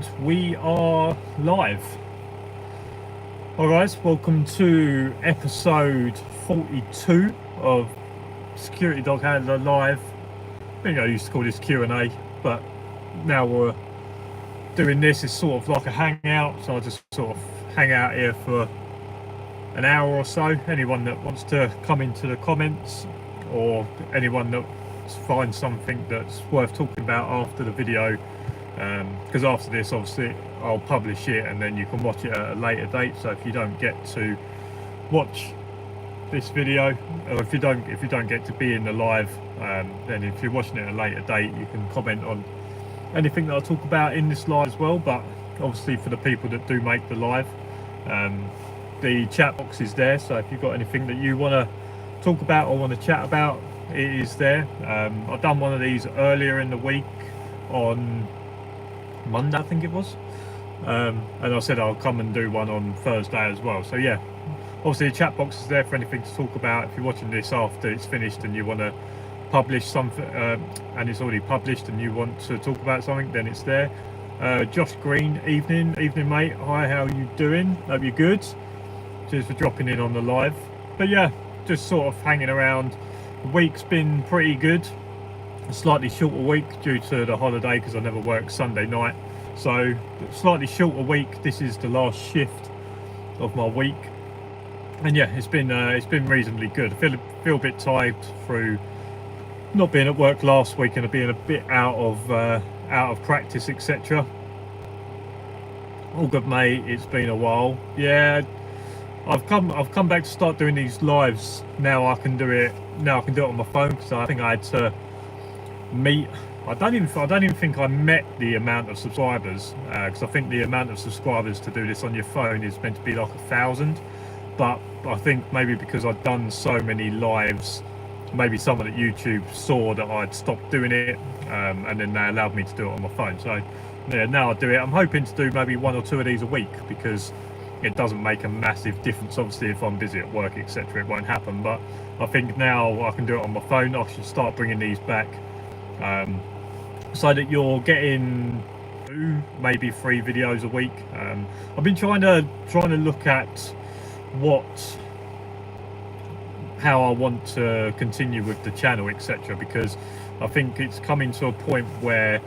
And we are live. Hi guys, welcome to episode 42 of Security Dog Handler Live. I think I used to call this Q&A, but now we're doing this. It's sort of like a hangout, so I just sort of hang out here for an hour or so. Anyone that wants to come into the comments, or anyone that finds something that's worth talking about after the video, because after this obviously I'll publish it and then you can watch it at a later date. So if you don't get to watch this video, or if you don't get to be in the live, then if you're watching it at a later date, you can comment on anything that I talk about in this live as well. But obviously for the people that do make the live, the chat box is there, so if you've got anything that you want to talk about or want to chat about, it is there. I've done one of these earlier in the week on Monday, I think it was, and I said I'll come and do one on Thursday as well. So yeah, obviously the chat box is there for anything to talk about. If you're watching this after it's finished and you want to publish something, and it's already published, and you want to talk about something, then it's there. Josh Green, evening mate, hi, how you doing? Hope you're good. Cheers for dropping in on the live. But yeah, just sort of hanging around. The week's been pretty good. A slightly shorter week due to the holiday, because I never work Sunday night, so slightly shorter week. This is the last shift of my week, and yeah, it's been reasonably good. I feel a bit tired through not being at work last week and being a bit out of practice, etc. All good, mate. It's been a while. Yeah, I've come back to start doing these lives now. I can do it on my phone, because I think I had to meet, I don't even think I met the amount of subscribers, because I think the amount of subscribers to do this on your phone is meant to be like 1,000, but I think maybe because I'd done so many lives, maybe someone at YouTube saw that I'd stopped doing it, and then they allowed me to do it on my phone. So yeah, now I do it. I'm hoping to do maybe 1 or 2 of these a week, because it doesn't make a massive difference. Obviously if I'm busy at work, etc., it won't happen, but I think now I can do it on my phone. I should start bringing these back, so that you're getting 2, maybe 3 videos a week. I've been trying to look at how I want to continue with the channel, etc., because I think it's coming to a point where,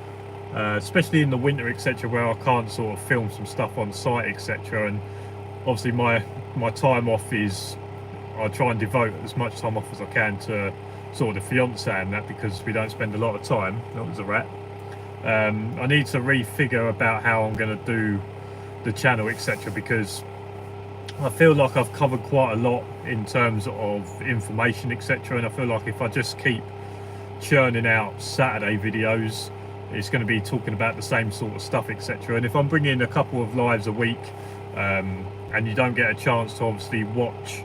especially in the winter, etc., where I can't sort of film some stuff on site, etc., and obviously my time off is, I try and devote as much time off as I can to sort of the fiance and that, because we don't spend a lot of time. That was a rat. I need to refigure about how I'm going to do the channel, etc., because I feel like I've covered quite a lot in terms of information, etc., and I feel like if I just keep churning out Saturday videos, it's going to be talking about the same sort of stuff, etc. And if I'm bringing a couple of lives a week, and you don't get a chance to obviously watch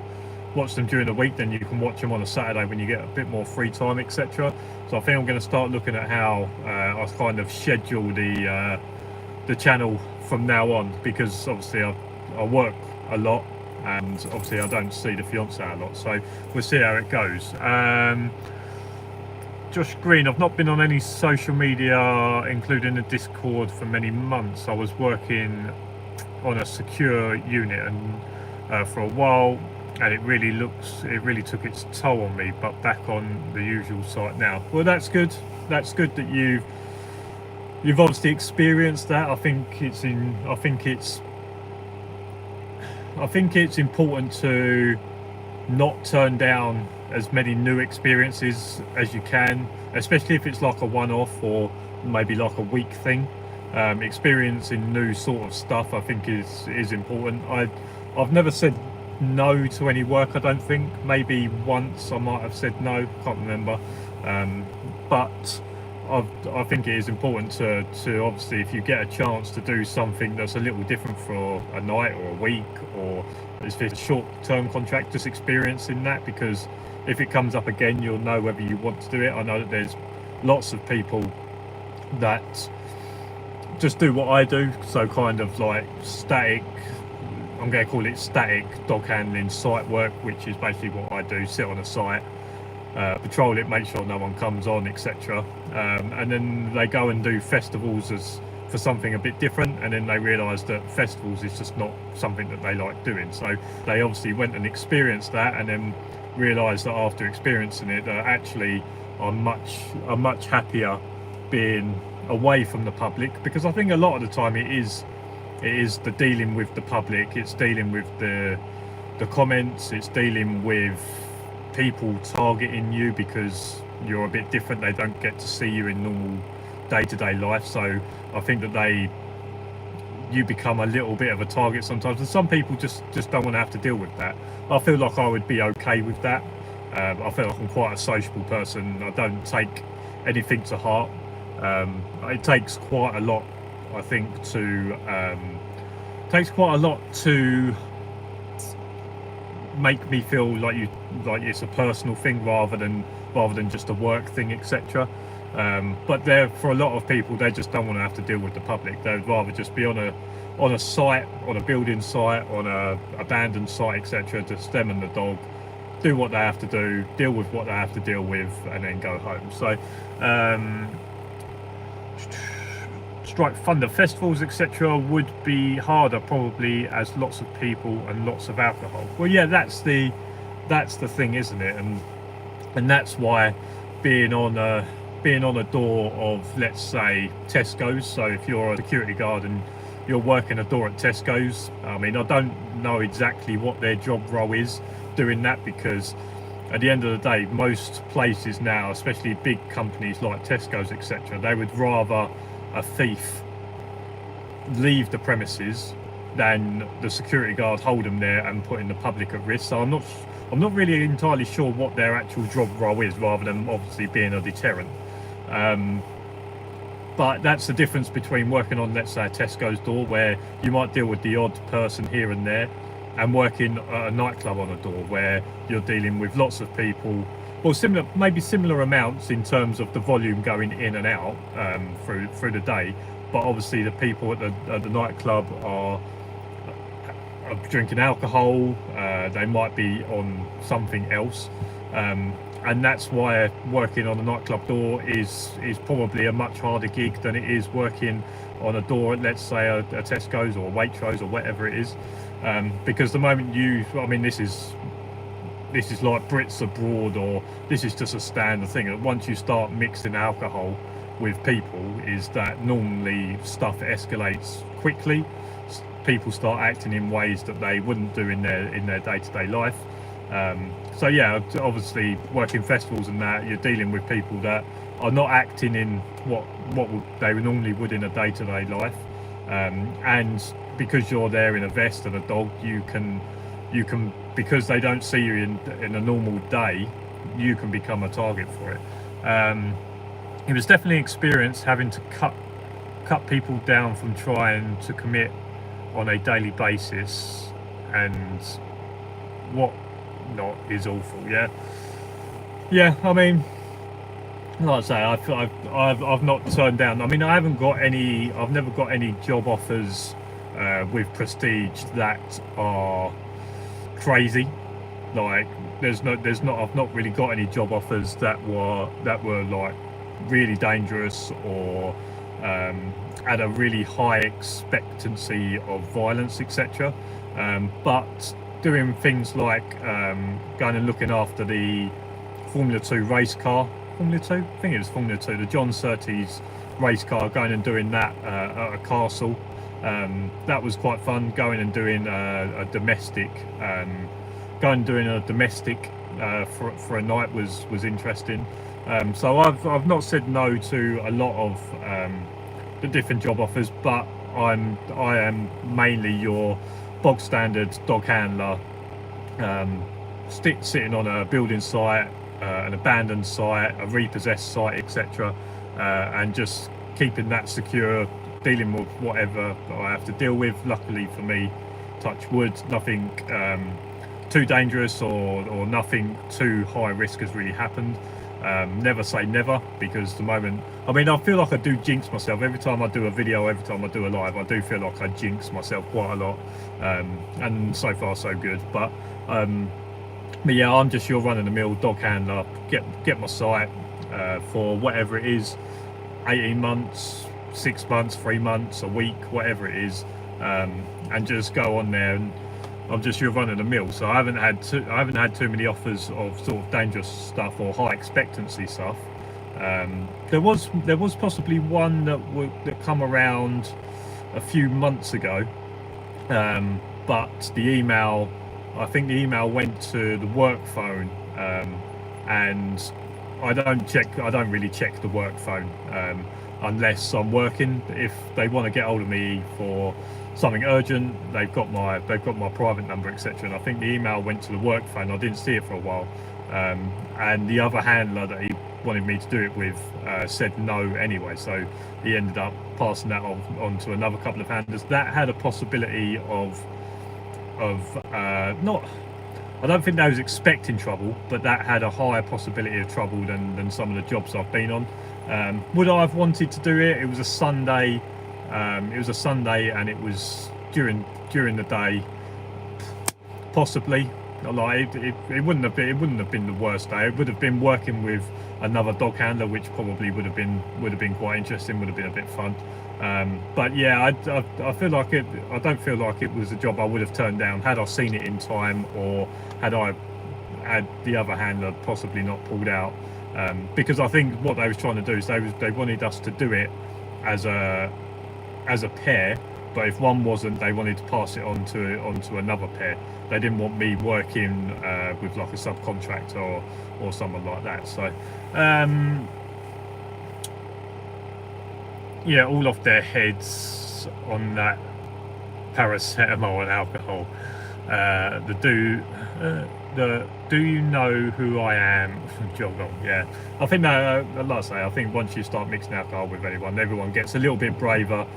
them during the week, then you can watch them on a Saturday when you get a bit more free time, etc. So I think I'm going to start looking at how I kind of schedule the channel from now on, because obviously I work a lot, and obviously I don't see the fiance a lot, so we'll see how it goes. Josh Green, I've not been on any social media, including the Discord, for many months. I was working on a secure unit and for a while, and it really took its toll on me, but back on the usual site now. Well, that's good. That's good that you've obviously experienced that. I think it's important to not turn down as many new experiences as you can, especially if it's like a one-off or maybe like a week thing. Experiencing new sort of stuff, I think is important. I've never said no to any work, I don't think. Maybe once I might have said no, can't remember, but I think it is important to obviously, if you get a chance to do something that's a little different for a night or a week, or if it's a short-term contract, just experiencing that, because if it comes up again, you'll know whether you want to do it. I know that there's lots of people that just do what I do, so kind of like static, I'm going to call it static dog handling site work, which is basically what I do: sit on a site, patrol it, make sure no one comes on, etc. And then they go and do festivals as for something a bit different, and then they realised that festivals is just not something that they like doing. So they obviously went and experienced that, and then realised that after experiencing it, actually I'm much happier being away from the public, because I think a lot of the time it is the dealing with the public, it's dealing with the comments, it's dealing with people targeting you because you're a bit different. They don't get to see you in normal day-to-day life, so I think that you become a little bit of a target sometimes, and some people just don't want to have to deal with that. I feel like I would be okay with that. I feel like I'm quite a sociable person. I don't take anything to heart. It takes quite a lot, I think, to make me feel like it's a personal thing rather than just a work thing, etc. But for a lot of people, they just don't want to have to deal with the public. They'd rather just be on a site, on a building site, on a abandoned site, etc. Just them and the dog, do what they have to do, deal with what they have to deal with, and then go home. So strike thunder, festivals etc. would be harder probably, as lots of people and lots of alcohol. Well, yeah, that's the thing, isn't it? And that's why being on a door of, let's say, Tesco's. So if you're a security guard and you're working a door at Tesco's, I mean, I don't know exactly what their job role is doing that, because at the end of the day, most places now, especially big companies like Tesco's etc., they would rather a thief leave the premises than the security guard hold them there and putting the public at risk. So I'm not really entirely sure what their actual job role is, rather than obviously being a deterrent. But that's the difference between working on, let's say, a Tesco's door, where you might deal with the odd person here and there, and working at a nightclub on a door where you're dealing with lots of people, well, similar amounts in terms of the volume going in and out through the day, but obviously the people at the nightclub are drinking alcohol, they might be on something else, and that's why working on a nightclub door is probably a much harder gig than it is working on a door at, let's say, a Tesco's or a Waitrose or whatever it is, because the moment this is like Brits abroad, or this is just a standard thing, that once you start mixing alcohol with people, is that normally stuff escalates quickly. People start acting in ways that they wouldn't do in their day-to-day life. So yeah, obviously working festivals and that, you're dealing with people that are not acting in what they normally would in a day-to-day life, and because you're there in a vest and a dog, you can, because they don't see you in a normal day, you can become a target for it. It was definitely an experience having to cut people down from trying to commit on a daily basis, and what not is awful. Yeah, I mean, like I say, I've not turned down, I mean, I've never got any job offers with Prestige that are crazy. Like I've not really got any job offers that were like really dangerous, or had a really high expectancy of violence, etc. But doing things like going and looking after the Formula 2 race car, I think it was Formula 2, the John Surtees race car, going and doing that at a castle. That was quite fun. Going and doing a domestic for a night was interesting. So I've not said no to a lot of the different job offers, but I am mainly your bog standard dog handler, sitting on a building site, an abandoned site, a repossessed site, etc., and just keeping that secure, dealing with whatever I have to deal with. Luckily for me, touch wood, nothing too dangerous or nothing too high risk has really happened. Never say never, because the moment, I mean, I feel like I do jinx myself every time I do a video, every time I do a live. I do feel like I jinx myself quite a lot, and so far so good. But yeah, I'm just your run-of-the-mill dog handler. Get my site for whatever it is, 18 months, 6 months, 3 months, a week, whatever it is, and just go on there. And I'm just your run of the mill, so I haven't had too many offers of sort of dangerous stuff or high expectancy stuff. There was possibly one that come around a few months ago, but I think the email went to the work phone, and I don't really check the work phone unless I'm working. If they want to get hold of me for something urgent, they've got my private number, etc. And I think the email went to the work phone. I didn't see it for a while, and the other handler that he wanted me to do it with said no anyway, so he ended up passing that on to another couple of handlers that had a possibility of not, I don't think they was expecting trouble, but that had a higher possibility of trouble than some of the jobs I've been on. Would I have wanted to do it? It was a Sunday. And it was during the day. Possibly. Like it wouldn't have been the worst day. It would have been working with another dog handler, which probably would have been quite interesting. Would have been a bit fun. But yeah, I feel like I don't feel like it was a job I would have turned down had I seen it in time, or had the other handler possibly not pulled out. Because I think what they was trying to do is they wanted us to do it as a pair, but if one wasn't, they wanted to pass it on to another pair. They didn't want me working with like a subcontractor or someone like that. So yeah, all off their heads on that paracetamol and alcohol. Do you know who I am? Jog on. Yeah, I think that, like I say, I think once you start mixing alcohol with everyone gets a little bit braver,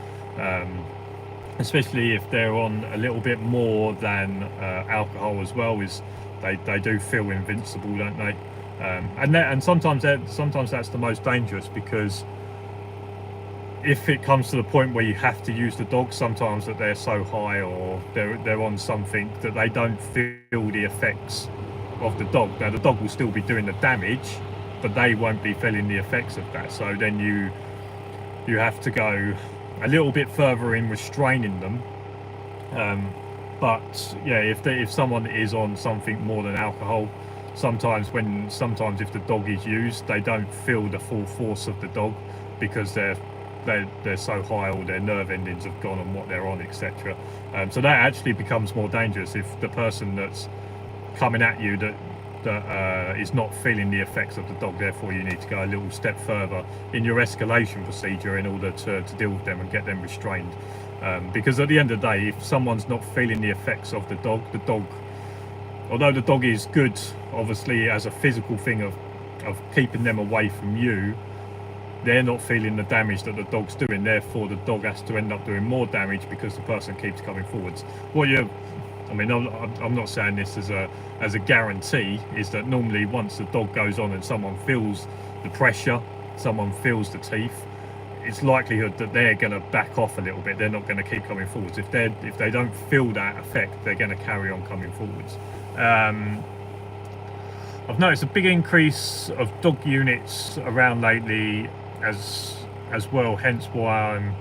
especially if they're on a little bit more than alcohol as well. Is they do feel invincible, don't they? And sometimes that's the most dangerous, because if it comes to the point where you have to use the dog, sometimes that they're so high or they're on something that they don't feel the effects of the dog. Now the dog will still be doing the damage, but they won't be feeling the effects of that. So then you have to go a little bit further in restraining them. But yeah, if someone is on something more than alcohol, sometimes if the dog is used, they don't feel the full force of the dog, because they're so high, or their nerve endings have gone on what they're on, etc. So that actually becomes more dangerous if the person that's coming at you that is not feeling the effects of the dog. Therefore, you need to go a little step further in your escalation procedure in order to deal with them and get them restrained. Because at the end of the day, if someone's not feeling the effects of the dog, although the dog is good, obviously, as a physical thing of keeping them away from you, they're not feeling the damage that the dog's doing. Therefore, the dog has to end up doing more damage because the person keeps coming forwards. I'm not saying this as a guarantee, is that normally once the dog goes on and someone feels the pressure, someone feels the teeth, it's likelihood that they're going to back off a little bit. They're not going to keep coming forwards. If they don't feel that effect, they're going to carry on coming forwards. I've noticed a big increase of dog units around lately as well, hence why I'm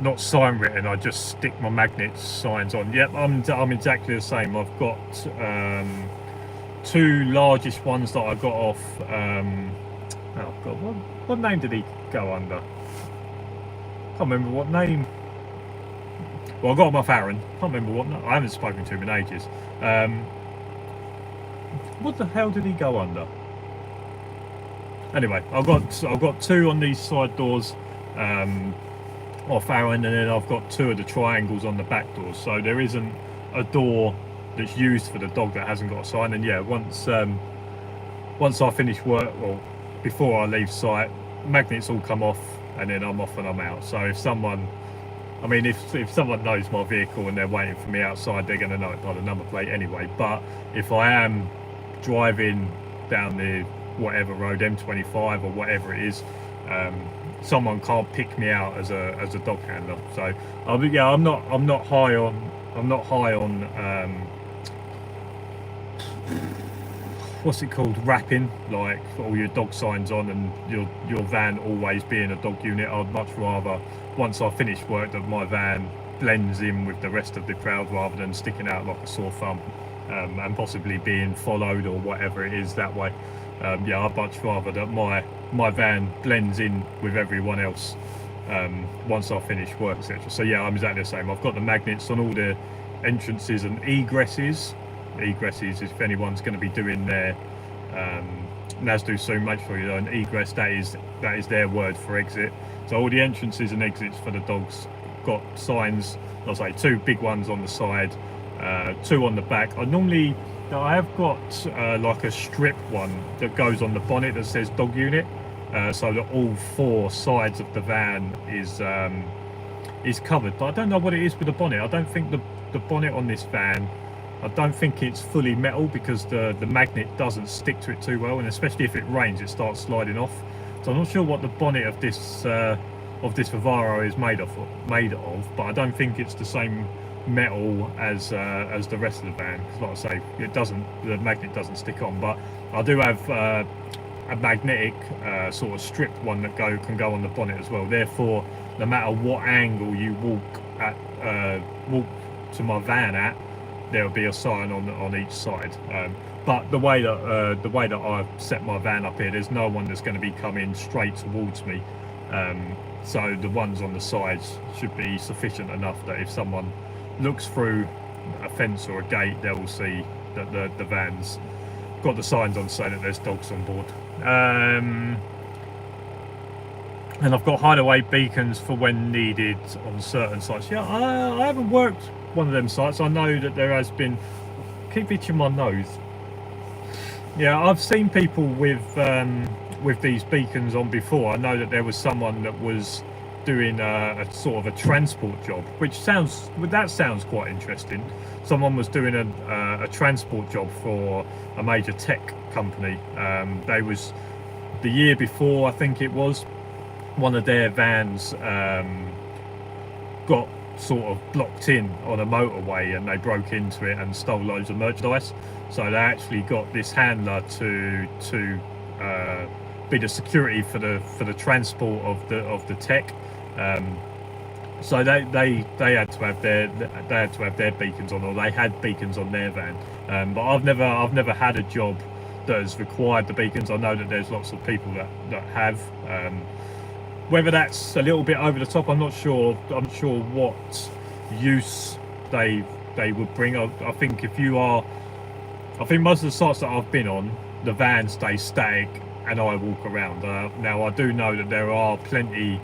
not sign written. I just stick my magnet signs on. Yep, I'm exactly the same. I've got two largest ones that I got off. Oh God, what name did he go under? Can't remember what name. Well, I got him off Aaron. Can't remember what. I haven't spoken to him in ages. What the hell did he go under? Anyway, I've got two on these side doors off Aaron, and then I've got two of the triangles on the back doors. So there isn't a door that's used for the dog that hasn't got a sign. And yeah, once I finish work, or before I leave site, magnets all come off, and then I'm off and I'm out. So if someone knows my vehicle and they're waiting for me outside, they're going to know it by the number plate anyway. But if I am driving down the whatever road, M25 or whatever it is, someone can't pick me out as a dog handler. So I'm not high on what's it called, wrapping, like all your dog signs on, and your van always being a dog unit. I'd much rather, once I finish work, that my van blends in with the rest of the crowd rather than sticking out like a sore thumb, and possibly being followed or whatever it is that way. Yeah, I'd much rather that my van blends in with everyone else once I finish work, etc. So yeah, I'm exactly the same. I've got the magnets on all the entrances and egresses. If anyone's going to be doing their NASDO soon, make sure you know an egress, that is their word for exit. So all the entrances and exits for the dogs got signs. I'll say 2 big ones on the side, 2 on the back. I have got like a strip one that goes on the bonnet that says dog unit, so that all 4 sides of the van is covered. But I don't know what it is with the bonnet. I don't think the bonnet on this van, I don't think it's fully metal, because the magnet doesn't stick to it too well, and especially if it rains it starts sliding off. So I'm not sure what the bonnet of this Vivaro is made of, but I don't think it's the same metal as the rest of the van, because like I say, the magnet doesn't stick on. But I do have a magnetic sort of stripped one that can go on the bonnet as well. Therefore, no matter what angle you walk to my van at, there'll be a sign on each side. But the way that I've set my van up here, there's no one that's going to be coming straight towards me. So the ones on the sides should be sufficient enough that if someone looks through a fence or a gate, they will see that the van's got the signs on saying that there's dogs on board. And I've got hideaway beacons for when needed on certain sites. Yeah, I haven't worked one of them sites. I know that there has been, keep itching my nose. Yeah, I've seen people with these beacons on before. I know that there was someone that was doing a sort of a transport job, which sounds quite interesting. Someone was doing a transport job for a major tech company. They was, the year before, I think it was, one of their vans got sort of blocked in on a motorway, and they broke into it and stole loads of merchandise. So they actually got this handler to be the security for the transport of the tech. So they had to have their beacons on, or they had beacons on their van. But I've never had a job that has required the beacons. I know that there's lots of people that have. Whether that's a little bit over the top, I'm not sure. I'm not sure what use they would bring. I think most of the sites that I've been on, the van stays static and I walk around. Now I do know that there are plenty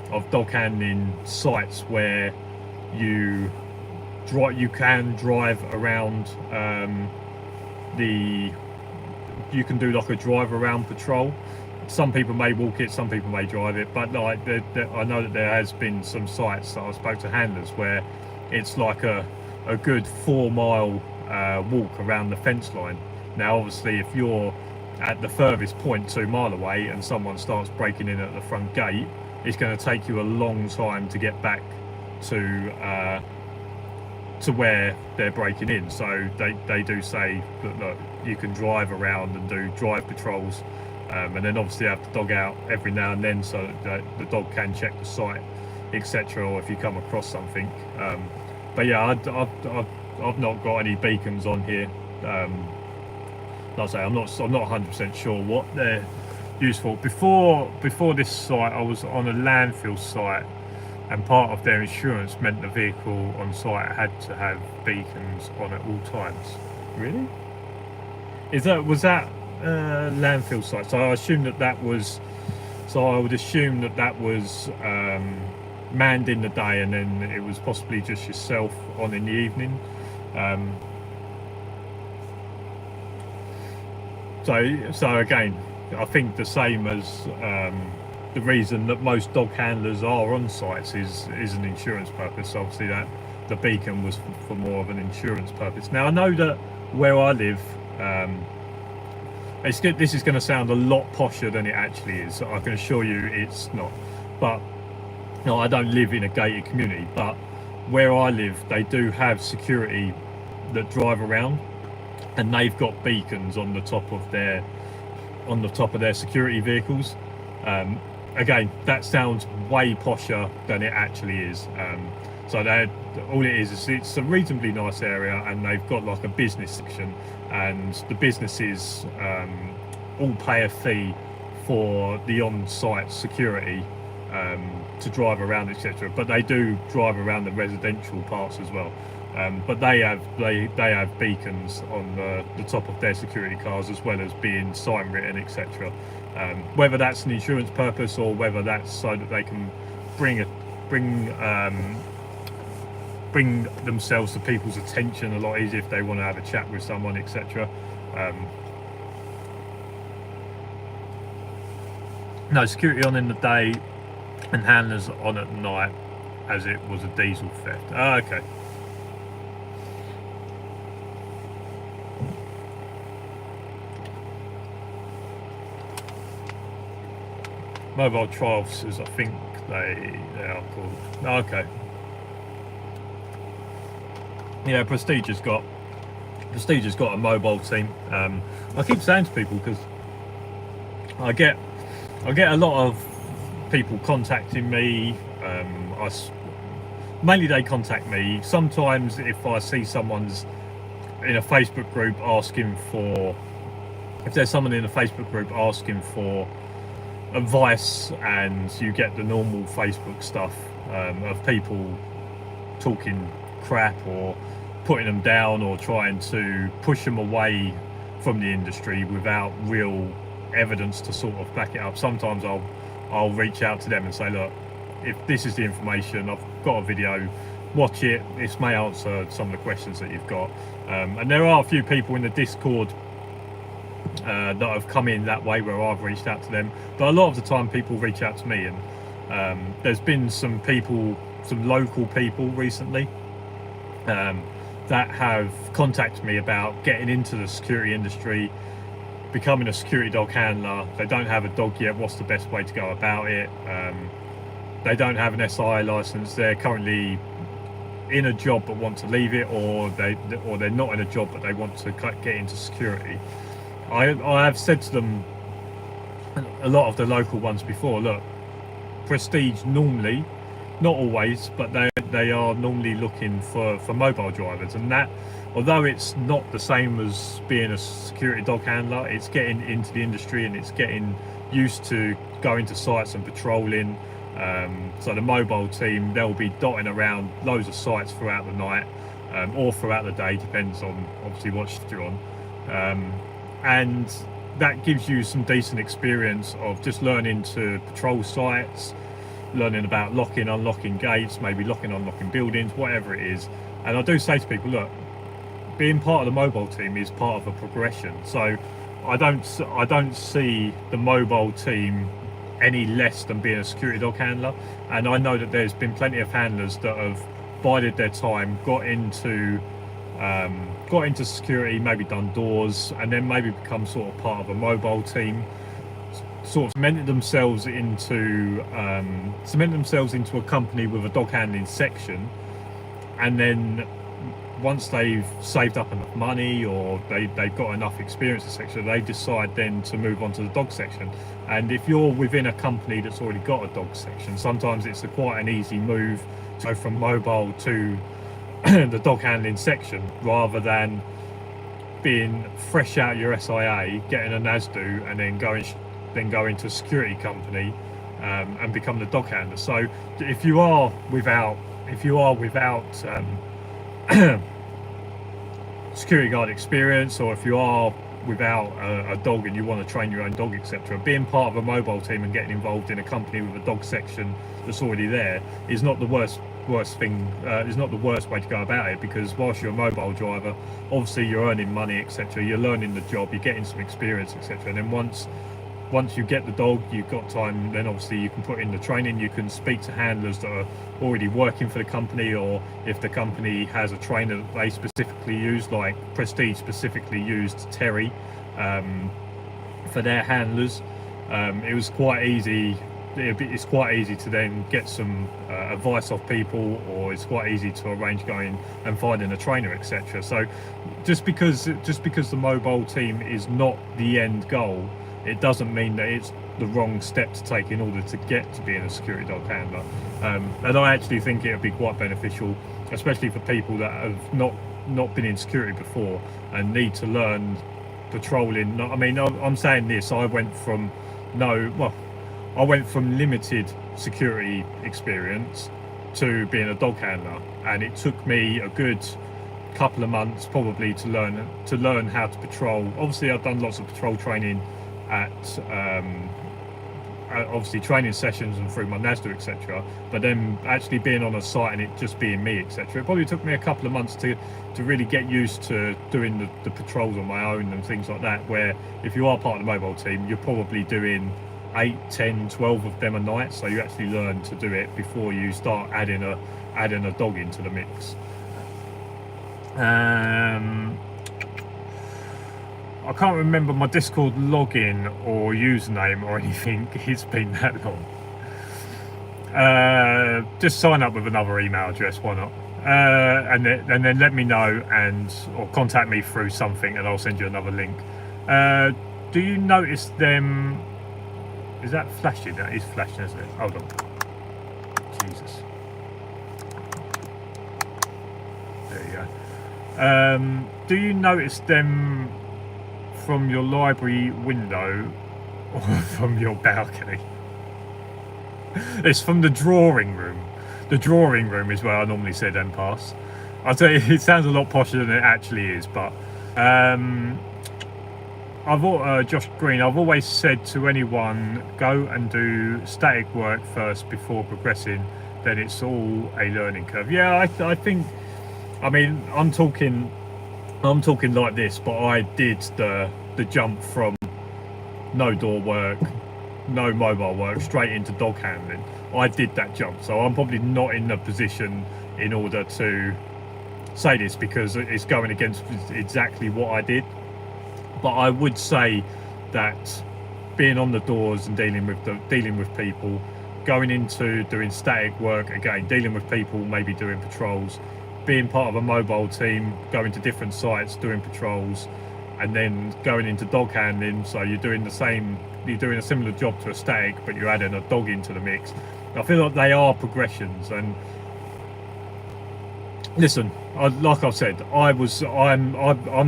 of dog handling sites where you can drive around. You can do like a drive around patrol. Some people may walk it, some people may drive it, but like I know that there has been some sites that I spoke to handlers where it's like a good 4 mile walk around the fence line. Now obviously if you're at the furthest point 2 mile away and someone starts breaking in at the front gate, it's going to take you a long time to get back to where they're breaking in. So they do say that, look, you can drive around and do drive patrols. And then obviously have the dog out every now and then so that the dog can check the site, etc., or if you come across something. But yeah, I've not got any beacons on here. Like I say, I'm not 100% sure what they're used for. Before this site, I was on a landfill site, and part of their insurance meant the vehicle on site had to have beacons on at all times. Really? Was that landfill site? So I assume that was. So I would assume that was manned in the day, and then it was possibly just yourself on in the evening. So again, I think the same as the reason that most dog handlers are on sites is an insurance purpose. Obviously, that the beacon was for more of an insurance purpose. Now I know that where I live, this is going to sound a lot posher than it actually is. I can assure you it's not. But no, I don't live in a gated community, but where I live, they do have security that drive around. and they've got beacons on the top of their security vehicles. Again, that sounds way posher than it actually is. So all it is it's a reasonably nice area, and they've got like a business section, and the businesses all pay a fee for the on-site security to drive around, etc. But they do drive around the residential parts as well. But they have beacons on the top of their security cars, as well as being sign written, etc. Whether that's an insurance purpose or whether that's so that they can bring themselves to people's attention a lot easier if they want to have a chat with someone, etc. No security on in the day and handlers on at night, as it was a diesel theft. Okay. Mobile trial officers, I think they are called. Okay. Yeah, Prestige has got a mobile team. I keep saying to people, because I get a lot of people contacting me. Mainly they contact me. Sometimes if I see someone's in a Facebook group asking for, if there's someone in a Facebook group asking for advice, and you get the normal Facebook stuff of people talking crap or putting them down or trying to push them away from the industry without real evidence to sort of back it up. Sometimes I'll reach out to them and say, look, if this is the information, I've got a video, watch it, this may answer some of the questions that you've got. And there are a few people in the Discord that have come in that way where I've reached out to them, but a lot of the time people reach out to me. And there's been some local people recently that have contacted me about getting into the security industry, becoming a security dog handler. They don't have a dog yet. What's the best way to go about it? They don't have an SI license. They're currently in a job but want to leave it, or they're not in a job but they want to get into security. I have said to them, a lot of the local ones before, look, Prestige normally, not always, but they are normally looking for mobile drivers, and that, although it's not the same as being a security dog handler, it's getting into the industry and it's getting used to going to sites and patrolling. So the mobile team, they'll be dotting around loads of sites throughout the night, or throughout the day, depends on obviously what shift you're on. And that gives you some decent experience of just learning to patrol sites, learning about locking, unlocking gates, maybe locking, unlocking buildings, whatever it is. And I do say to people, look, being part of the mobile team is part of a progression. So I don't see the mobile team any less than being a security dog handler. And I know that there's been plenty of handlers that have bided their time, got into security, maybe done doors, and then maybe become sort of part of a mobile team, sort of cemented themselves into a company with a dog handling section, and then once they've saved up enough money or they've got enough experience in the section, they decide then to move on to the dog section. And if you're within a company that's already got a dog section, sometimes it's quite an easy move to go from mobile to the dog handling section, rather than being fresh out your SIA, getting a NASDU, and then going to a security company and become the dog handler. So if you are without security guard experience, or if you are without a dog and you want to train your own dog, etc., being part of a mobile team and getting involved in a company with a dog section that's already there is not the worst thing, is not the worst way to go about it, because whilst you're a mobile driver, obviously you're earning money, etc., you're learning the job, you're getting some experience, etc., and then once you get the dog, you've got time, then obviously you can put in the training, you can speak to handlers that are already working for the company, or if the company has a trainer that they specifically use, like Prestige specifically used Terry for their handlers. It was quite easy it's quite easy to then get some advice off people, or it's quite easy to arrange going and finding a trainer, etc. So just because the mobile team is not the end goal, it doesn't mean that it's the wrong step to take in order to get to being a security dog handler. And I actually think it would be quite beneficial, especially for people that have not been in security before and need to learn patrolling. I mean, I'm saying this, I went from limited security experience to being a dog handler, and it took me a good couple of months probably to learn how to patrol. Obviously I've done lots of patrol training at obviously training sessions and through my NASDA, etc. But then actually being on a site and it just being me, etc. It probably took me a couple of months to really get used to doing the patrols on my own and things like that, where if you are part of the mobile team, you're probably doing 8, 10, 12 of them a night, so you actually learn to do it before you start adding a dog into the mix. I can't remember my Discord login or username or anything. It's been that long. Just sign up with another email address, why not? And then let me know, or contact me through something, and I'll send you another link. Do you notice them? Is that flashing? That is flashing, isn't it? Hold on. Jesus. There you go. Do you notice them from your library window or from your balcony? It's from the drawing room. The drawing room is where I normally sit and pass. I'll tell you, it sounds a lot posher than it actually is, but Josh Green, I've always said to anyone, go and do static work first before progressing, then it's all a learning curve. Yeah, I think, I mean, I'm talking like this, but I did the jump from no door work, no mobile work, straight into dog handling. I did that jump, so I'm probably not in the position in order to say this because it's going against exactly what I did. But I would say that being on the doors and dealing with people, going into doing static work again, dealing with people, maybe doing patrols, being part of a mobile team, going to different sites, doing patrols, and then going into dog handling. So you're doing a similar job to a static, but you're adding a dog into the mix. I feel like they are progressions. And listen, like I've said, I'm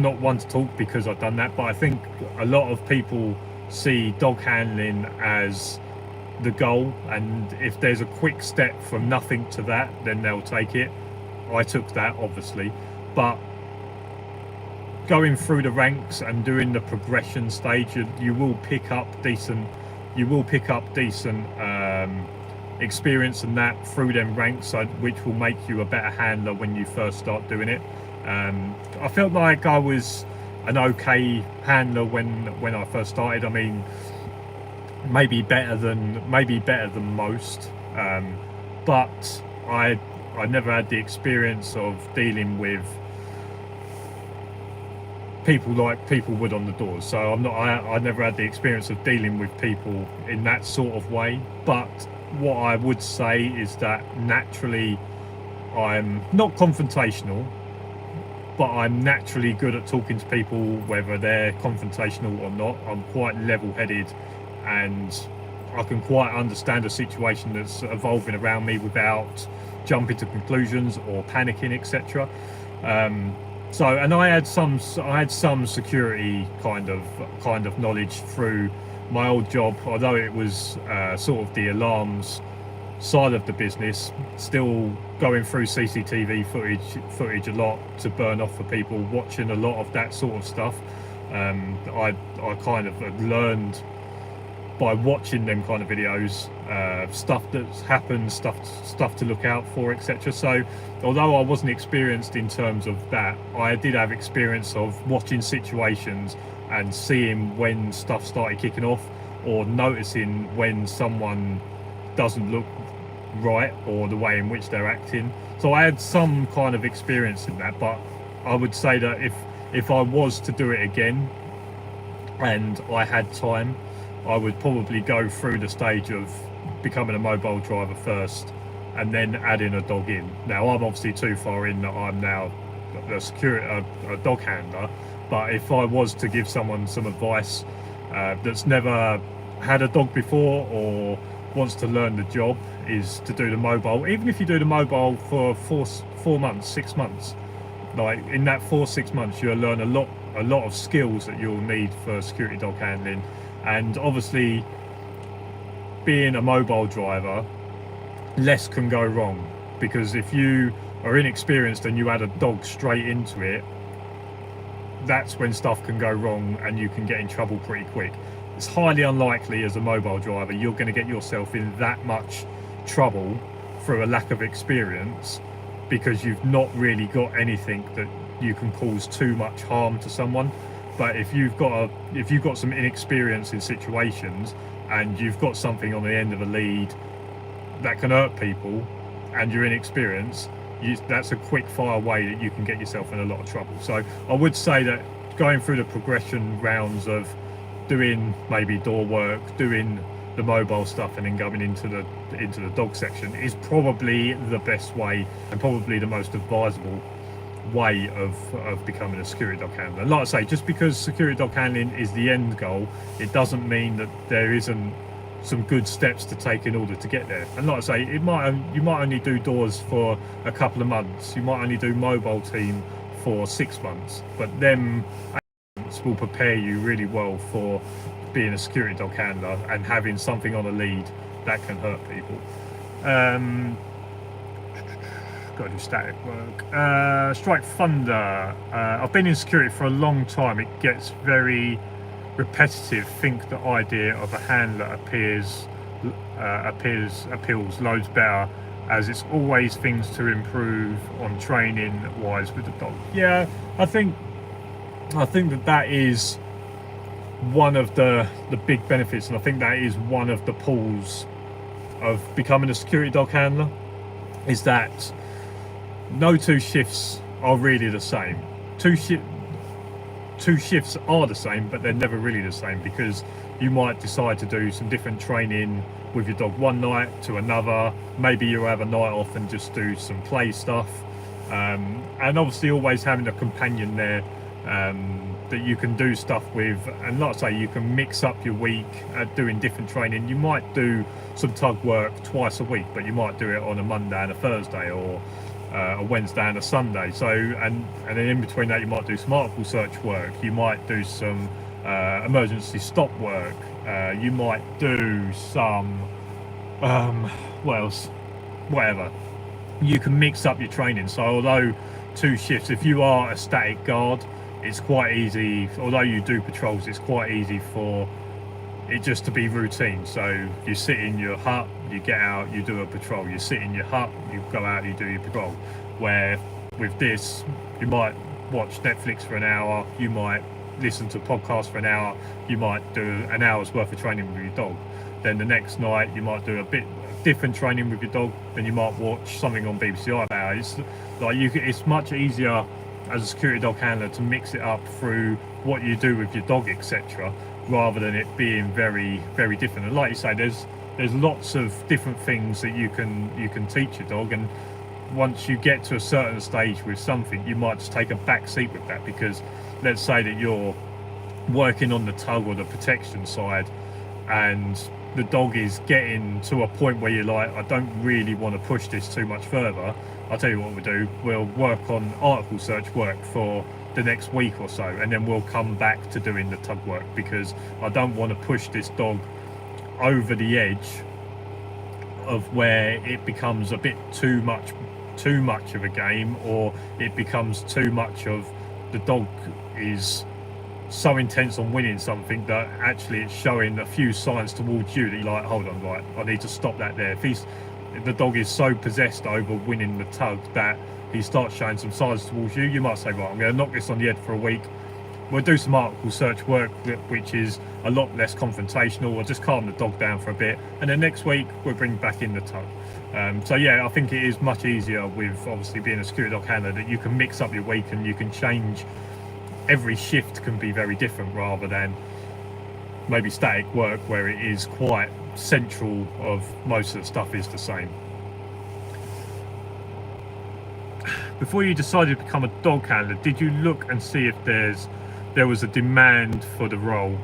not one to talk because I've done that, but I think a lot of people see dog handling as the goal, and if there's a quick step from nothing to that, then they'll take it. I took that, obviously, but going through the ranks and doing the progression stage, you will pick up decent experience and that through them ranks, which will make you a better handler when you first start doing it. I felt like I was an okay handler when I first started. I mean, maybe better than most, but I never had the experience of dealing with people like people would on the doors. So I never had the experience of dealing with people in that sort of way. But what I would say is that naturally I'm not confrontational, but I'm naturally good at talking to people, whether they're confrontational or not. I'm quite level-headed, and I can quite understand a situation that's evolving around me without jumping to conclusions or panicking, etc. And I had some security kind of knowledge through my old job, although it was sort of the alarms side of the business, still going through CCTV footage a lot to burn off for people, watching a lot of that sort of stuff. I kind of learned by watching them kind of videos, stuff that's happened, stuff to look out for, etc. So although I wasn't experienced in terms of that, I did have experience of watching situations and seeing when stuff started kicking off, or noticing when someone doesn't look right, or the way in which they're acting. So I had some kind of experience in that, but I would say that if I was to do it again and I had time, I would probably go through the stage of becoming a mobile driver first and then adding a dog in. Now I'm obviously too far in that I'm now a dog handler, but if I was to give someone some advice that's never had a dog before or wants to learn the job, is to do the mobile. Even if you do the mobile for 4 months, 6 months, like in that 4-6 months you'll learn a lot of skills that you'll need for security dog handling. And obviously being a mobile driver, less can go wrong, because if you are inexperienced and you add a dog straight into it, that's when stuff can go wrong and you can get in trouble pretty quick. It's highly unlikely as a mobile driver you're going to get yourself in that much trouble through a lack of experience, because you've not really got anything that you can cause too much harm to someone. But if you've got some inexperience in situations and you've got something on the end of a lead that can hurt people and you're inexperienced, that's a quick fire way that you can get yourself in a lot of trouble. So I would say that going through the progression rounds of doing maybe door work, doing the mobile stuff, and then going into the dog section is probably the best way and probably the most advisable way of becoming a security dog handler. Like I say, just because security dog handling is the end goal, it doesn't mean that there isn't some good steps to take in order to get there. And like I say, you might only do doors for a couple of months, you might only do mobile team for 6 months, but them will prepare you really well for being a security dog handler and having something on a lead that can hurt people. Got to do static work. Strike Thunder. I've been in security for a long time. It gets very repetitive. Think the idea of a handler appeals loads better, as it's always things to improve on training wise with the dog. Yeah, I think that is one of the big benefits, and I think that is one of the pulls of becoming a security dog handler, is that no two shifts are really the same. Two shifts are the same, but they're never really the same, because you might decide to do some different training with your dog one night to another. Maybe you'll have a night off and just do some play stuff, and obviously always having a companion there that you can do stuff with. And like I say, you can mix up your week doing different training. You might do some tug work twice a week, but you might do it on a Monday and a Thursday, or a Wednesday and a Sunday. So and then in between that you might do some article search work, you might do some emergency stop work, you might do some what else, whatever. You can mix up your training. So although 2 shifts, if you are a static guard, it's quite easy, although you do patrols, it's quite easy for it just to be routine. So you sit in your hut, you get out, you do a patrol. You sit in your hut, you go out, you do your patrol. Where with this, you might watch Netflix for an hour, you might listen to podcasts for an hour, you might do an hour's worth of training with your dog. Then the next night you might do a bit different training with your dog, then you might watch something on BBC iPlayer. It's like it's much easier as a security dog handler to mix it up through what you do with your dog, etc., rather than it being very, very different. And like you say, there's lots of different things that you can teach your dog, and once you get to a certain stage with something, you might just take a back seat with that, because let's say that you're working on the tug or the protection side and the dog is getting to a point where you're like, I don't really want to push this too much further. I'll tell you what we'll do, we'll work on article search work for the next week or so, and then we'll come back to doing the tug work, because I don't want to push this dog over the edge of where it becomes a bit too much of a game, or it becomes too much of the dog is so intense on winning something that actually it's showing a few signs towards you that you're like, hold on, right, I need to stop that there. If the dog is so possessed over winning the tug that he starts showing some signs towards you, you might say, right, I'm going to knock this on the head for a week. We'll do some article search work, which is a lot less confrontational. We'll just calm the dog down for a bit, and then next week we'll bring back in the tug. So yeah, I think it is much easier with obviously being a security dog handler, that you can mix up your week and you can change. Every shift can be very different, rather than maybe static work where it is quite central of most of the stuff is the same. Before you decided to become a dog handler, did you look and see if there was a demand for the role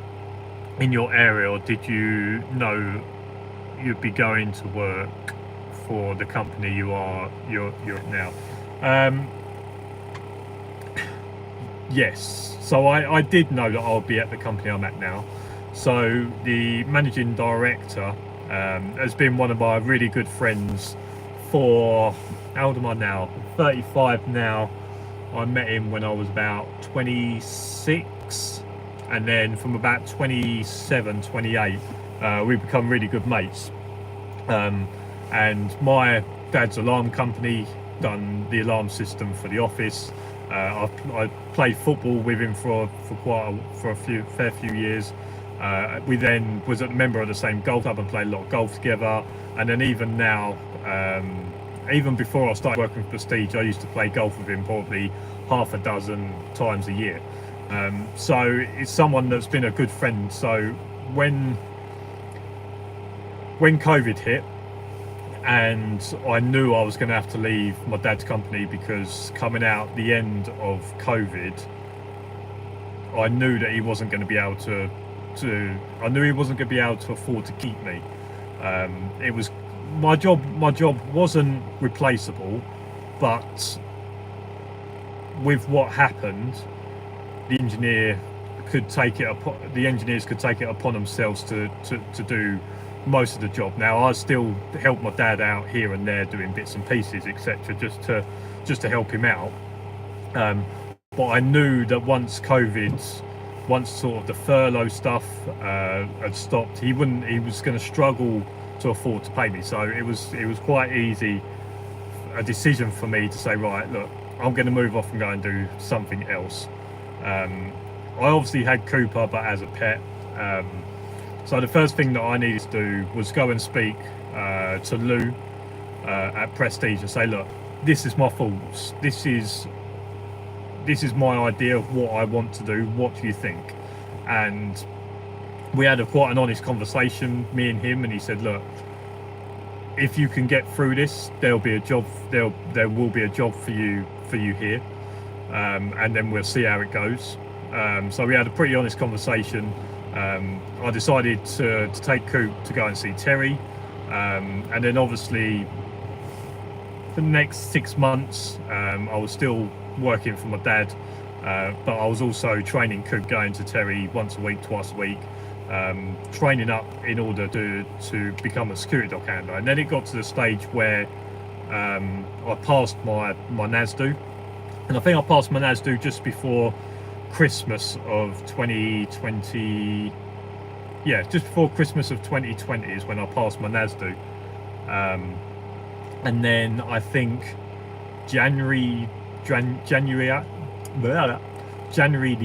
in your area, or did you know you'd be going to work for the company you're at now? Yes, so I did know that I'll be at the company I'm at now. So the managing director has been one of my really good friends for, how old am I now? 35 now. I met him when I was about 26, and then from about 27, 28, we become really good mates. And my dad's alarm company done the alarm system for the office. I played football with him for a fair few years. We then was a member of the same golf club and played a lot of golf together. And then even now, even before I started working with Prestige, I used to play golf with him probably half a dozen times a year. So it's someone that's been a good friend. So when COVID hit, and I knew I was going to have to leave my dad's company, because coming out the end of COVID, I knew that he wasn't going to be able to afford to keep me. It was my job wasn't replaceable, but with what happened, the engineers could take it upon themselves to do most of the job. Now I still help my dad out here and there doing bits and pieces, etc., just to help him out, but I knew that once sort of the furlough stuff had stopped, he was going to struggle to afford to pay me. So it was quite easy, a decision for me to say, right, look, I'm going to move off and go and do something else. I obviously had Cooper, but as a pet. So the first thing that I needed to do was go and speak to Lou at Prestige and say, look, this is my thoughts. This is my idea of what I want to do. What do you think? And we had quite an honest conversation, me and him, and he said, look, if you can get through this, there will be a job for you here, and then we'll see how it goes. So we had a pretty honest conversation. I decided to take Coop to go and see Terry, and then obviously for the next 6 months I was still working for my dad, but I was also training Coop, going to Terry once a week, twice a week, training up in order to become a security dog handler. And then it got to the stage where I passed my NASDU, and I think I passed my NASDU just before Christmas of 2020. Yeah, just before Christmas of 2020 is when I passed my NASDU, and then I think January the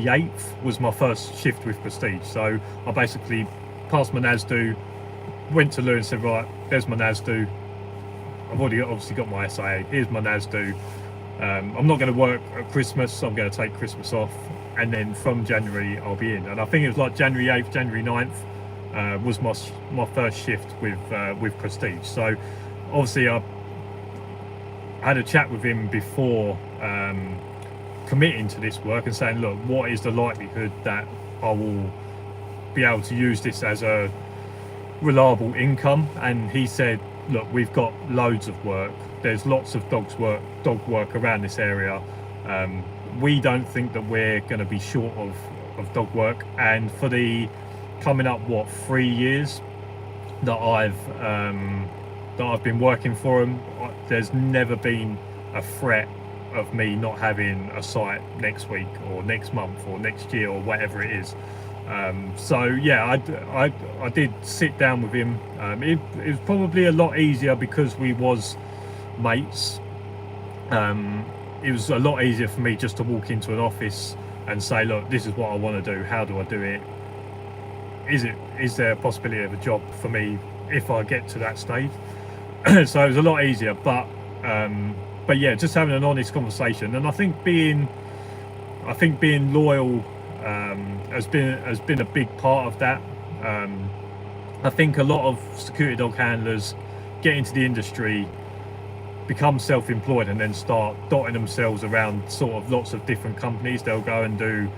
8th was my first shift with Prestige. So I basically passed my NASDU, went to Lou and said, right, there's my NASDU. I've obviously got my SIA. Here's my NASDU. I'm not going to work at Christmas, so I'm going to take Christmas off, and then from January I'll be in. And I think it was like January 8th, January 9th was my first shift with Prestige. So obviously I had a chat with him before committing to this work and saying, look, what is the likelihood that I will be able to use this as a reliable income? And he said, look, we've got loads of work. There's lots of dog work around this area. We don't think that we're going to be short of dog work. And for the coming up 3 years that I've been working for him, there's never been a threat of me not having a site next week or next month or next year or whatever it is. So yeah, I did sit down with him. It was probably a lot easier because we was mates. It was a lot easier for me just to walk into an office and say, look, this is what I want to do. How do I do it? Is there a possibility of a job for me if I get to that stage? So it was a lot easier, but yeah, just having an honest conversation. And I think being loyal has been a big part of that. I think a lot of security dog handlers get into the industry, become self-employed, and then start dotting themselves around sort of lots of different companies. They'll go and do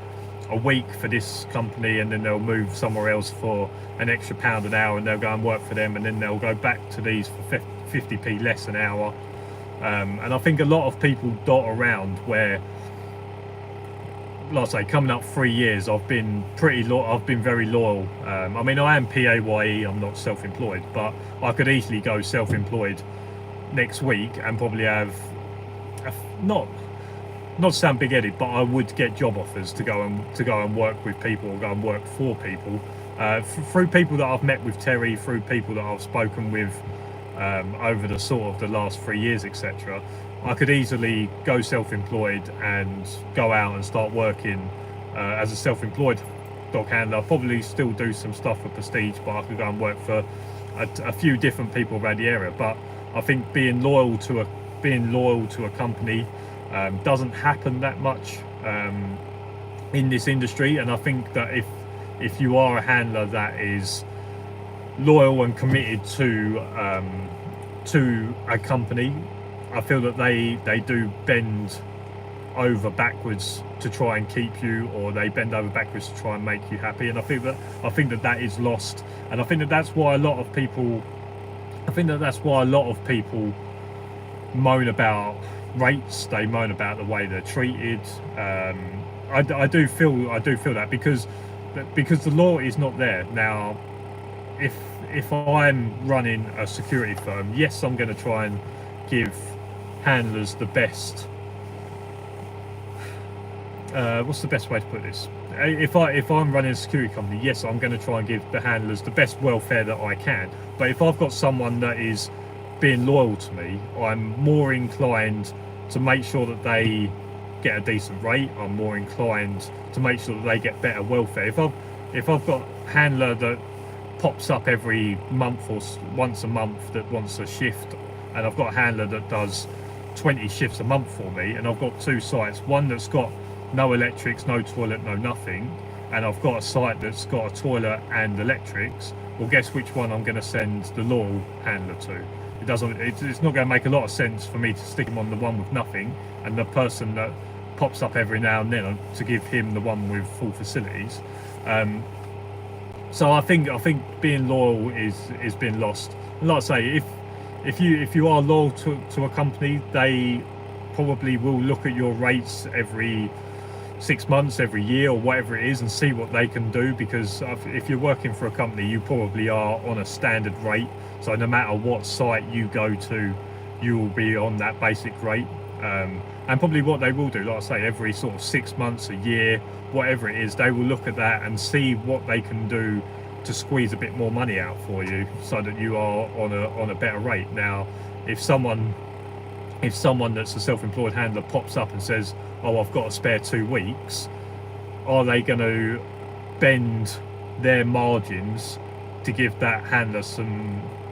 a week for this company, and then they'll move somewhere else for an extra £1 an hour, and they'll go and work for them, and then they'll go back to these for 50p less an hour. And I think a lot of people dot around where, like I say, coming up 3 years, I've been very loyal. I mean, I am PAYE, I'm not self-employed, but I could easily go self-employed next week and probably have not sound big-headed, but I would get job offers to go and work with people, or go and work for people, through people that I've met with Terry, through people that I've spoken with over the sort of the last 3 years, etc. I could easily go self-employed and go out and start working as a self-employed dog handler. I'll probably still do some stuff for Prestige, but I could go and work for a few different people around the area. But I think being loyal to a company doesn't happen that much in this industry. And I think that if you are a handler that is loyal and committed to a company, I feel that they do bend over backwards to try and keep you, or they bend over backwards to try and make you happy. And I think that is lost, and I think that that's why a lot of people moan about rates. They moan about the way they're treated. I do feel that because the law is not there now. If I'm running a security firm, yes, I'm going to try and give handlers the best. What's the best way to put this? If I'm running a security company, yes, I'm going to try and give the handlers the best welfare that I can. But if I've got someone that is being loyal to me, I'm more inclined to make sure that they get a decent rate. I'm more inclined to make sure that they get better welfare. If I've got a handler that pops up every month or once a month that wants a shift, and I've got a handler that does 20 shifts a month for me, and I've got two sites, one that's got no electrics, no toilet, no nothing, and I've got a site that's got a toilet and electrics, well, guess which one I'm going to send the loyal handler to? It's not going to make a lot of sense for me to stick him on the one with nothing, and the person that pops up every now and then to give him the one with full facilities. So I think being loyal is being lost. And like I say, if you are loyal to a company, they probably will look at your rates every 6 months, every year, or whatever it is, and see what they can do. Because if you're working for a company, you probably are on a standard rate, so no matter what site you go to, you will be on that basic rate. And probably what they will do, like I say, every sort of 6 months, a year, whatever it is, they will look at that and see what they can do to squeeze a bit more money out for you, so that you are on a better rate. Now, if someone that's a self-employed handler pops up and says, oh, I've got a spare 2 weeks, are they going to bend their margins to give that handler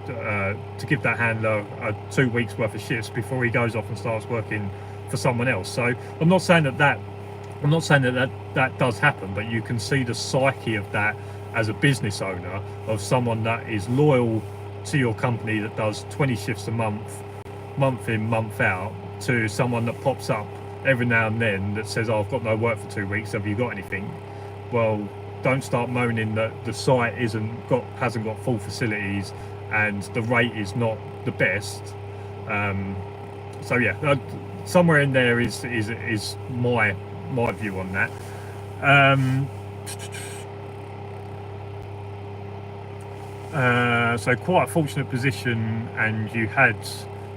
a 2 weeks worth of shifts before he goes off and starts working for someone else? So I'm not saying that does happen, but you can see the psyche of that as a business owner, of someone that is loyal to your company, that does 20 shifts a month in, month out, to someone that pops up every now and then that says, oh, I've got no work for 2 weeks, have you got anything? Well, don't start moaning that the site hasn't got full facilities and the rate is not the best. So yeah, somewhere in there is my view on that. So quite a fortunate position, and you had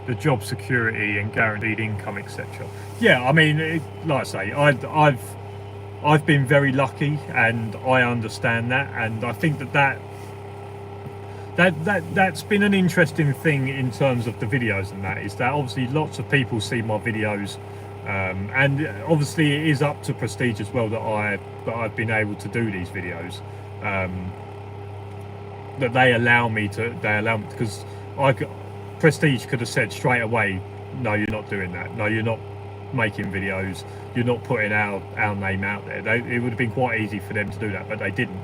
the job security and guaranteed income, etc. Yeah, I mean, like I say, I've been very lucky, and I understand that, and I think that's been an interesting thing in terms of the videos, and that is that obviously lots of people see my videos, and obviously it is up to Prestige as well that I've been able to do these videos, that they allow me because Prestige could have said straight away, no, you're not doing that, no, you're not making videos, you're not putting our name out there. It would have been quite easy for them to do that, but they didn't.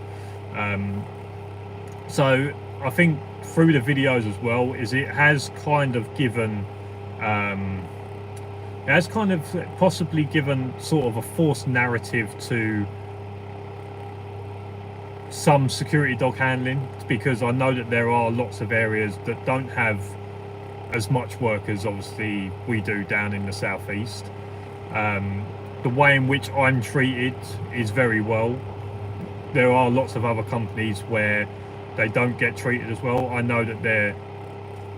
So I think through the videos as well, is it has kind of given it has kind of possibly given sort of a false narrative to some security dog handling, because I know that there are lots of areas that don't have as much work as obviously we do down in the southeast. The way in which I'm treated is very well. There are lots of other companies where they don't get treated as well. I know that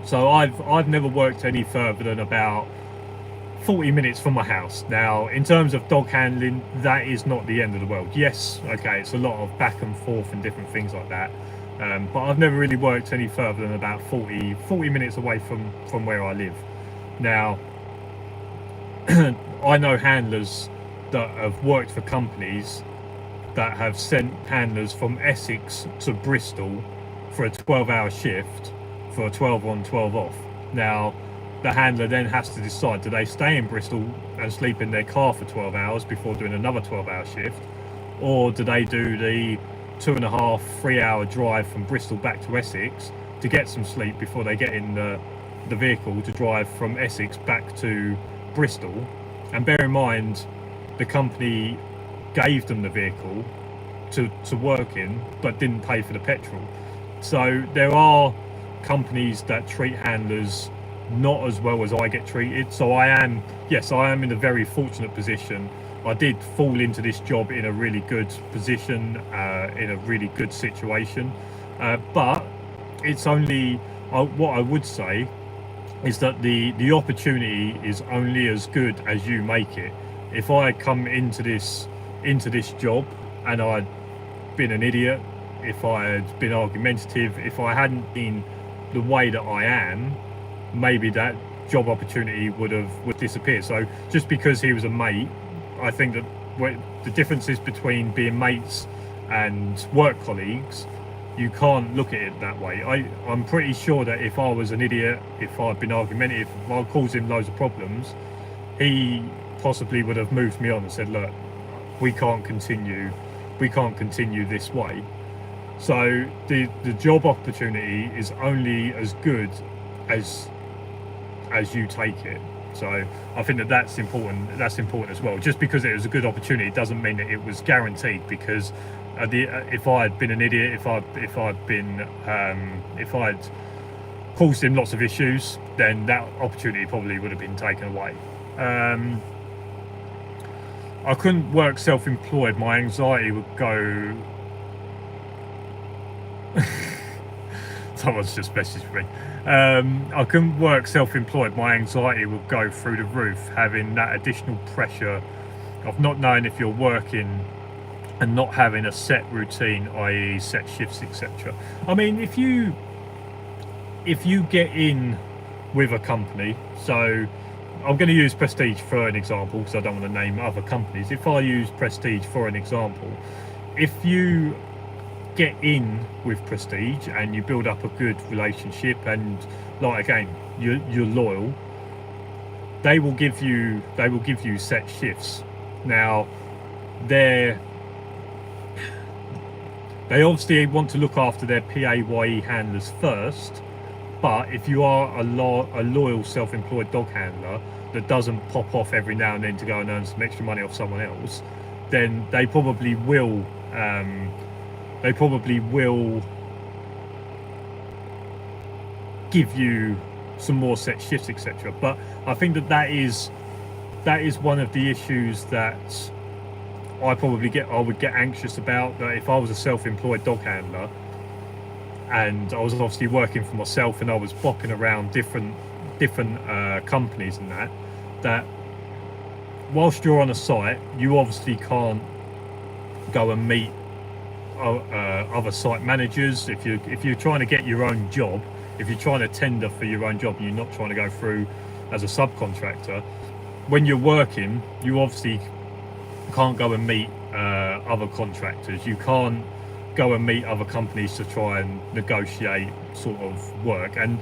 so I've never worked any further than about 40 minutes from my house. Now, in terms of dog handling, that is not the end of the world. Yes, okay, it's a lot of back and forth and different things like that. But I've never really worked any further than about 40 minutes away from where I live. Now, I know handlers that have worked for companies that have sent handlers from Essex to Bristol for a 12-hour shift for a 12 on 12 off. Now, the handler then has to decide, do they stay in Bristol and sleep in their car for 12 hours before doing another 12-hour shift, or do they do the 2.5, 3-hour drive from Bristol back to Essex to get some sleep before they get in the vehicle to drive from Essex back to Bristol? And bear in mind, the company gave them the vehicle to work in, but didn't pay for the petrol. So there are companies that treat handlers not as well as I get treated. So I am in a very fortunate position. I did fall into this job in a really good position, in a really good situation, but it's only what I would say is that the opportunity is only as good as you make it. If I come into this job and I'd been an idiot, if I had been argumentative, if I hadn't been the way that I am, maybe that job opportunity would disappear. So just because he was a mate, I think that the differences between being mates and work colleagues, you can't look at it that way. I'm pretty sure that if I was an idiot, if I'd been argumentative, if I caused him loads of problems, he possibly would have moved me on and said, look, we can't continue this way. So the job opportunity is only as good as you take it. So I think that's important as well. Just because it was a good opportunity doesn't mean that it was guaranteed, because if I had been an idiot, if I'd caused him lots of issues, then that opportunity probably would have been taken away. I couldn't work self-employed. My anxiety would go. Someone's just messaged me. I couldn't work self-employed. My anxiety would go through the roof, having that additional pressure of not knowing if you're working and not having a set routine, i.e. set shifts, etc. I mean, if you get in with a company, so I'm going to use Prestige for an example because I don't want to name other companies. If I use Prestige for an example, if you get in with Prestige and you build up a good relationship and, like, again, you're loyal, they will give you set shifts. Now, they obviously want to look after their PAYE handlers first, but if you are a loyal self-employed dog handler that doesn't pop off every now and then to go and earn some extra money off someone else, then they probably will give you some more set shifts, etc. But I think that is one of the issues that I would get anxious about. That if I was a self-employed dog handler and I was obviously working for myself and I was bopping around different companies and that whilst you're on a site, you obviously can't go and meet other site managers. If you're trying to get your own job, if you're trying to tender for your own job and you're not trying to go through as a subcontractor, when you're working, you obviously can't go and meet other contractors. You can't go and meet other companies to try and negotiate sort of work. And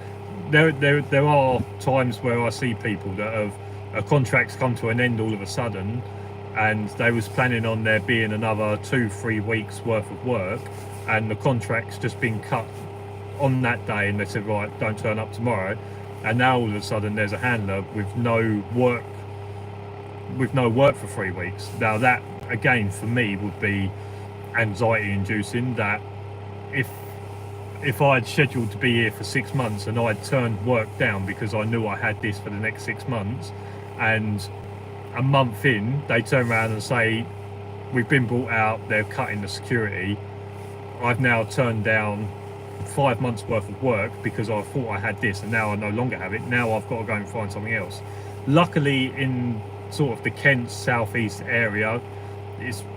there are times where I see people that have contracts come to an end all of a sudden, and they was planning on there being another 2-3 weeks worth of work, and the contract's just been cut on that day and they said, right, don't turn up tomorrow, and now all of a sudden there's a handler with no work for 3 weeks. Now that again for me would be anxiety inducing, that if I'd scheduled to be here for 6 months and I'd turned work down because I knew I had this for the next 6 months, and a month in they turn around and say we've been brought out, they're cutting the security, I've now turned down 5 months worth of work because I thought I had this and now I no longer have it. Now I've got to go and find something else. Luckily in sort of the Kent southeast area,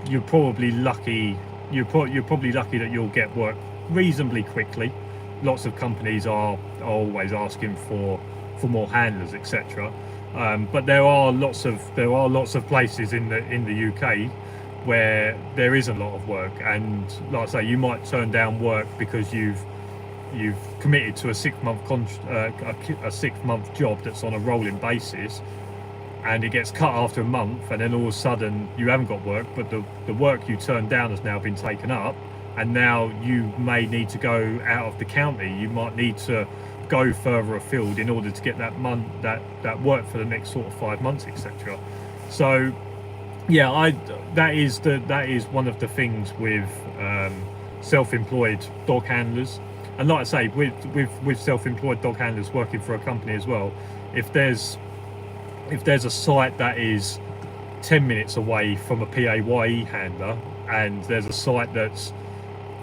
you're probably lucky that you'll get work reasonably quickly. Lots of companies are always asking for more handlers, etc. But there are lots of places in the UK where there is a lot of work, and like I say, you might turn down work because you've committed to a 6 month a 6 month job that's on a rolling basis, and it gets cut after a month, and then all of a sudden you haven't got work, but the work you turned down has now been taken up, and now you may need to go out of the county. You might need to go further afield in order to get that work for the next sort of 5 months, etc. So yeah, that is one of the things with self-employed dog handlers. And like I say, with self-employed dog handlers working for a company as well, if there's a site that is 10 minutes away from a PAYE handler, and there's a site that's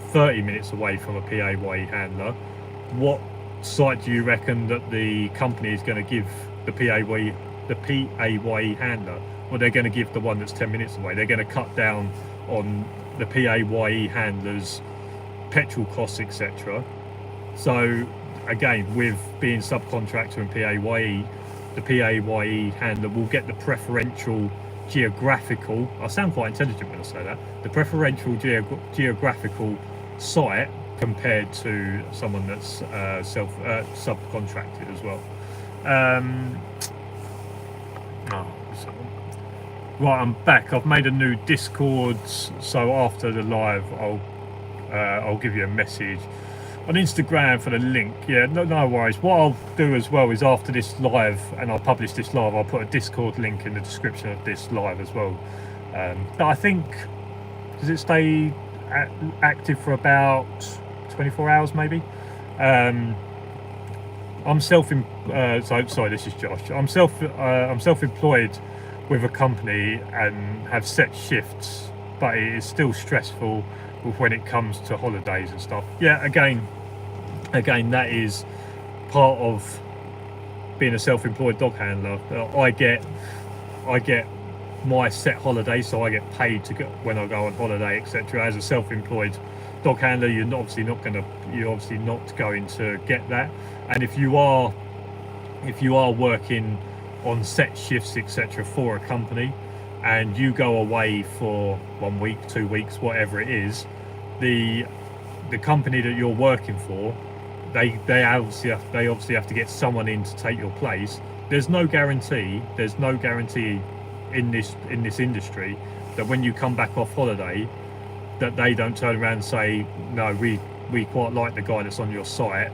30 minutes away from a PAYE handler, what site do you reckon that the company is going to give the PAYE handler? Well, they're going to give the one that's 10 minutes away. They're going to cut down on the PAYE handlers' petrol costs, etc. So again, with being subcontractor and PAYE, the PAYE handler will get the preferential geographical, I sound quite intelligent when I say that, the preferential geographical site compared to someone that's subcontracted as well. Right, I'm back. I've made a new Discord, so after the live I'll give you a message on Instagram for the link. Yeah, no worries. What I'll do as well is after this live, and I'll publish this live, I'll put a Discord link in the description of this live as well. But I think, does it stay active for about 24 hours maybe? I'm sorry, this is Josh. I'm self-employed with a company and have set shifts, but it is still stressful when it comes to holidays and stuff. Yeah, again, that is part of being a self-employed dog handler. I get my set holiday, so I get paid to go when I go on holiday, etc. As a self-employed dog handler, you're obviously not going to get that. And if you are working on set shifts, etc., for a company, and you go away for 1 week, 2 weeks, whatever it is, the company that you're working for, they obviously have to get someone in to take your place. There's no guarantee in this industry that when you come back off holiday, that they don't turn around and say, no, we quite like the guy that's on your site,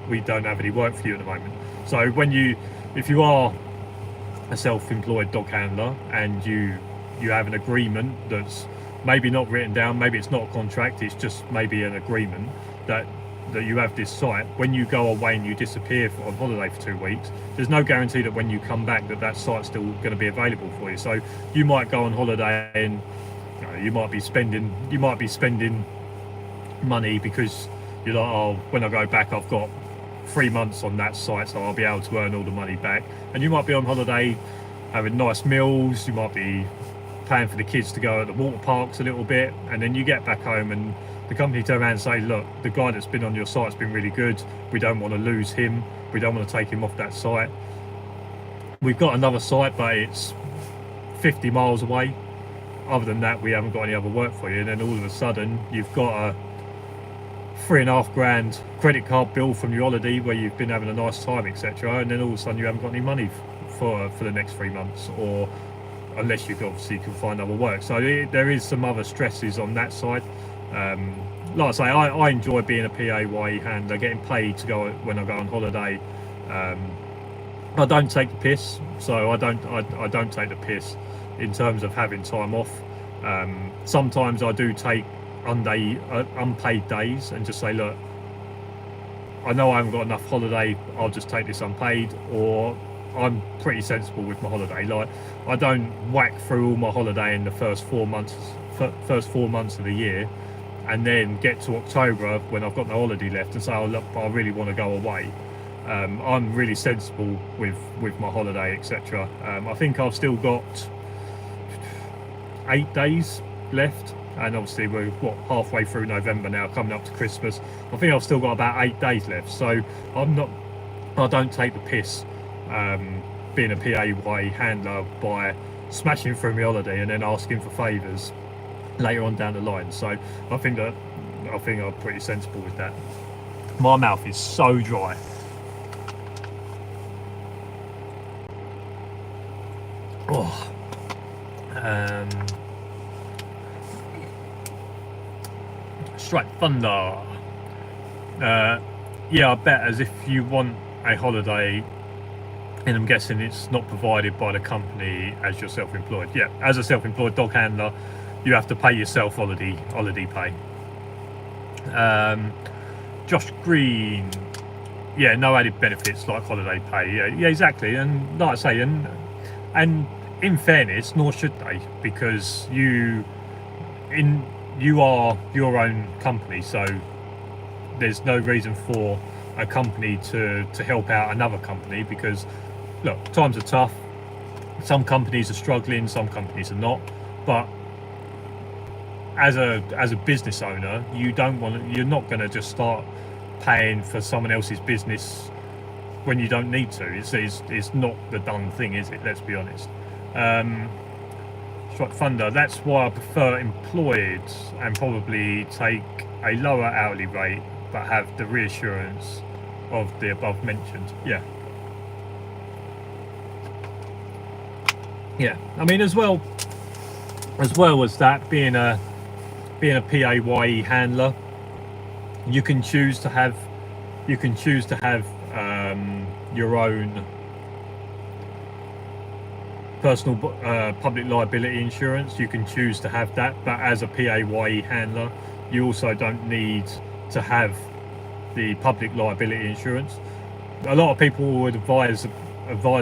we don't have any work for you at the moment. So if you are a self-employed dog handler and you have an agreement that's maybe not written down, maybe it's not a contract, it's just maybe an agreement that you have this site, when you go away and you disappear on holiday for 2 weeks, there's no guarantee that when you come back that site's still going to be available for you. So you might go on holiday and you might be spending money because you're like, oh, when I go back I've got 3 months on that site, so I'll be able to earn all the money back. And you might be on holiday having nice meals, you might be paying for the kids to go at the water parks a little bit, and then you get back home and the company turn around and say, look, the guy that's been on your site's been really good, we don't want to lose him, we don't want to take him off that site. We've got another site, but it's 50 miles away. Other than that, we haven't got any other work for you. And then all of a sudden you've got a $3.5 grand credit card bill from your holiday where you've been having a nice time, etc., and then all of a sudden you haven't got any money for the next 3 months, or unless you obviously can find other work. So there is some other stresses on that side, like I say, I enjoy being a PAYE handler, getting paid to go when I go on holiday. I don't take the piss, so I don't take the piss in terms of having time off. Sometimes I do take unpaid days and just say, look, I know I haven't got enough holiday, I'll just take this unpaid. Or I'm pretty sensible with my holiday. Like, I don't whack through all my holiday in the first 4 months of the year, and then get to October when I've got no holiday left and say, oh look, I really want to go away. I'm really sensible with my holiday, etc. I think I've still got 8 days left, and obviously we're halfway through November now, coming up to Christmas. I think I've still got about 8 days left, so I don't take the piss being a PAYE handler by smashing through my holiday and then asking for favours later on down the line. So I think I'm pretty sensible with that. My mouth is so dry. Oh. Strike Thunder. Yeah, I bet as if you want a holiday, and I'm guessing it's not provided by the company as you're self-employed. Yeah, as a self-employed dog handler, you have to pay yourself holiday pay. Josh Green. Yeah, no added benefits like holiday pay. Yeah, exactly. And like I say, and in fairness, nor should they, because you are your own company, so there's no reason for a company to help out another company, because look, times are tough. Some companies are struggling, some companies are not. But as a business owner, you're not going to just start paying for someone else's business when you don't need to. It's not the done thing, is it? Let's be honest. Strike Thunder. That's why I prefer employed and probably take a lower hourly rate, but have the reassurance of the above mentioned. Yeah. I mean, as well as that, being a PAYE handler, you can choose to have your own personal public liability insurance. You can choose to have that, but as a PAYE handler, you also don't need to have the public liability insurance. A lot of people would advise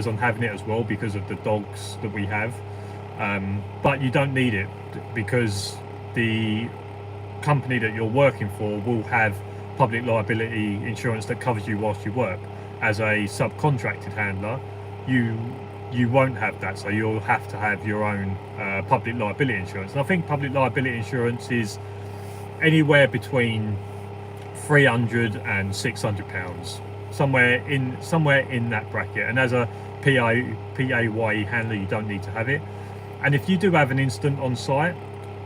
on having it as well because of the dogs that we have, but you don't need it, because the company that you're working for will have public liability insurance that covers you whilst you work. As a subcontracted handler, you won't have that, so you'll have to have your own public liability insurance. And I think public liability insurance is anywhere between £300 and £600, somewhere in that bracket. And as a PAYE handler, you don't need to have it. And if you do have an incident on site,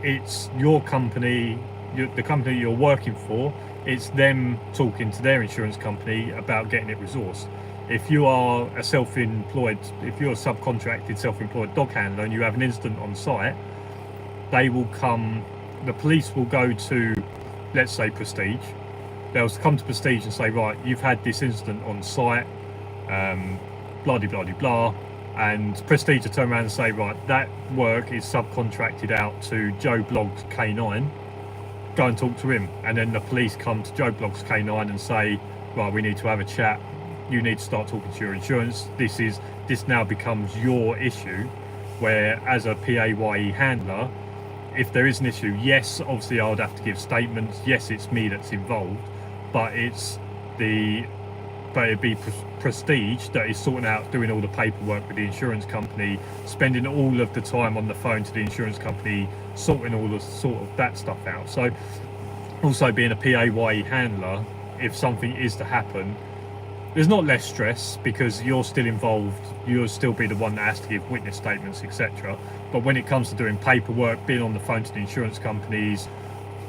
it's your company, the company you're working for, it's them talking to their insurance company about getting it resourced. If you are a subcontracted self-employed dog handler and you have an incident on site, the police will go to, let's say, Prestige. They'll come to Prestige and say, right, you've had this incident on site, blah de blah de blah, and Prestige will turn around and say, right, that work is subcontracted out to Joe Blogg's K9, go and talk to him. And then the police come to Joe Blogg's K9 and say, right, we need to have a chat, you need to start talking to your insurance. This now becomes your issue, where as a PAYE handler, if there is an issue, yes, obviously I would have to give statements, yes, it's me that's involved, but it'd be Prestige that is sorting out, doing all the paperwork with the insurance company, spending all of the time on the phone to the insurance company, sorting all the sort of that stuff out. So also being a PAYE handler, if something is to happen, there's not less stress, because you're still involved, you'll still be the one that has to give witness statements, etc. But when it comes to doing paperwork, being on the phone to the insurance companies,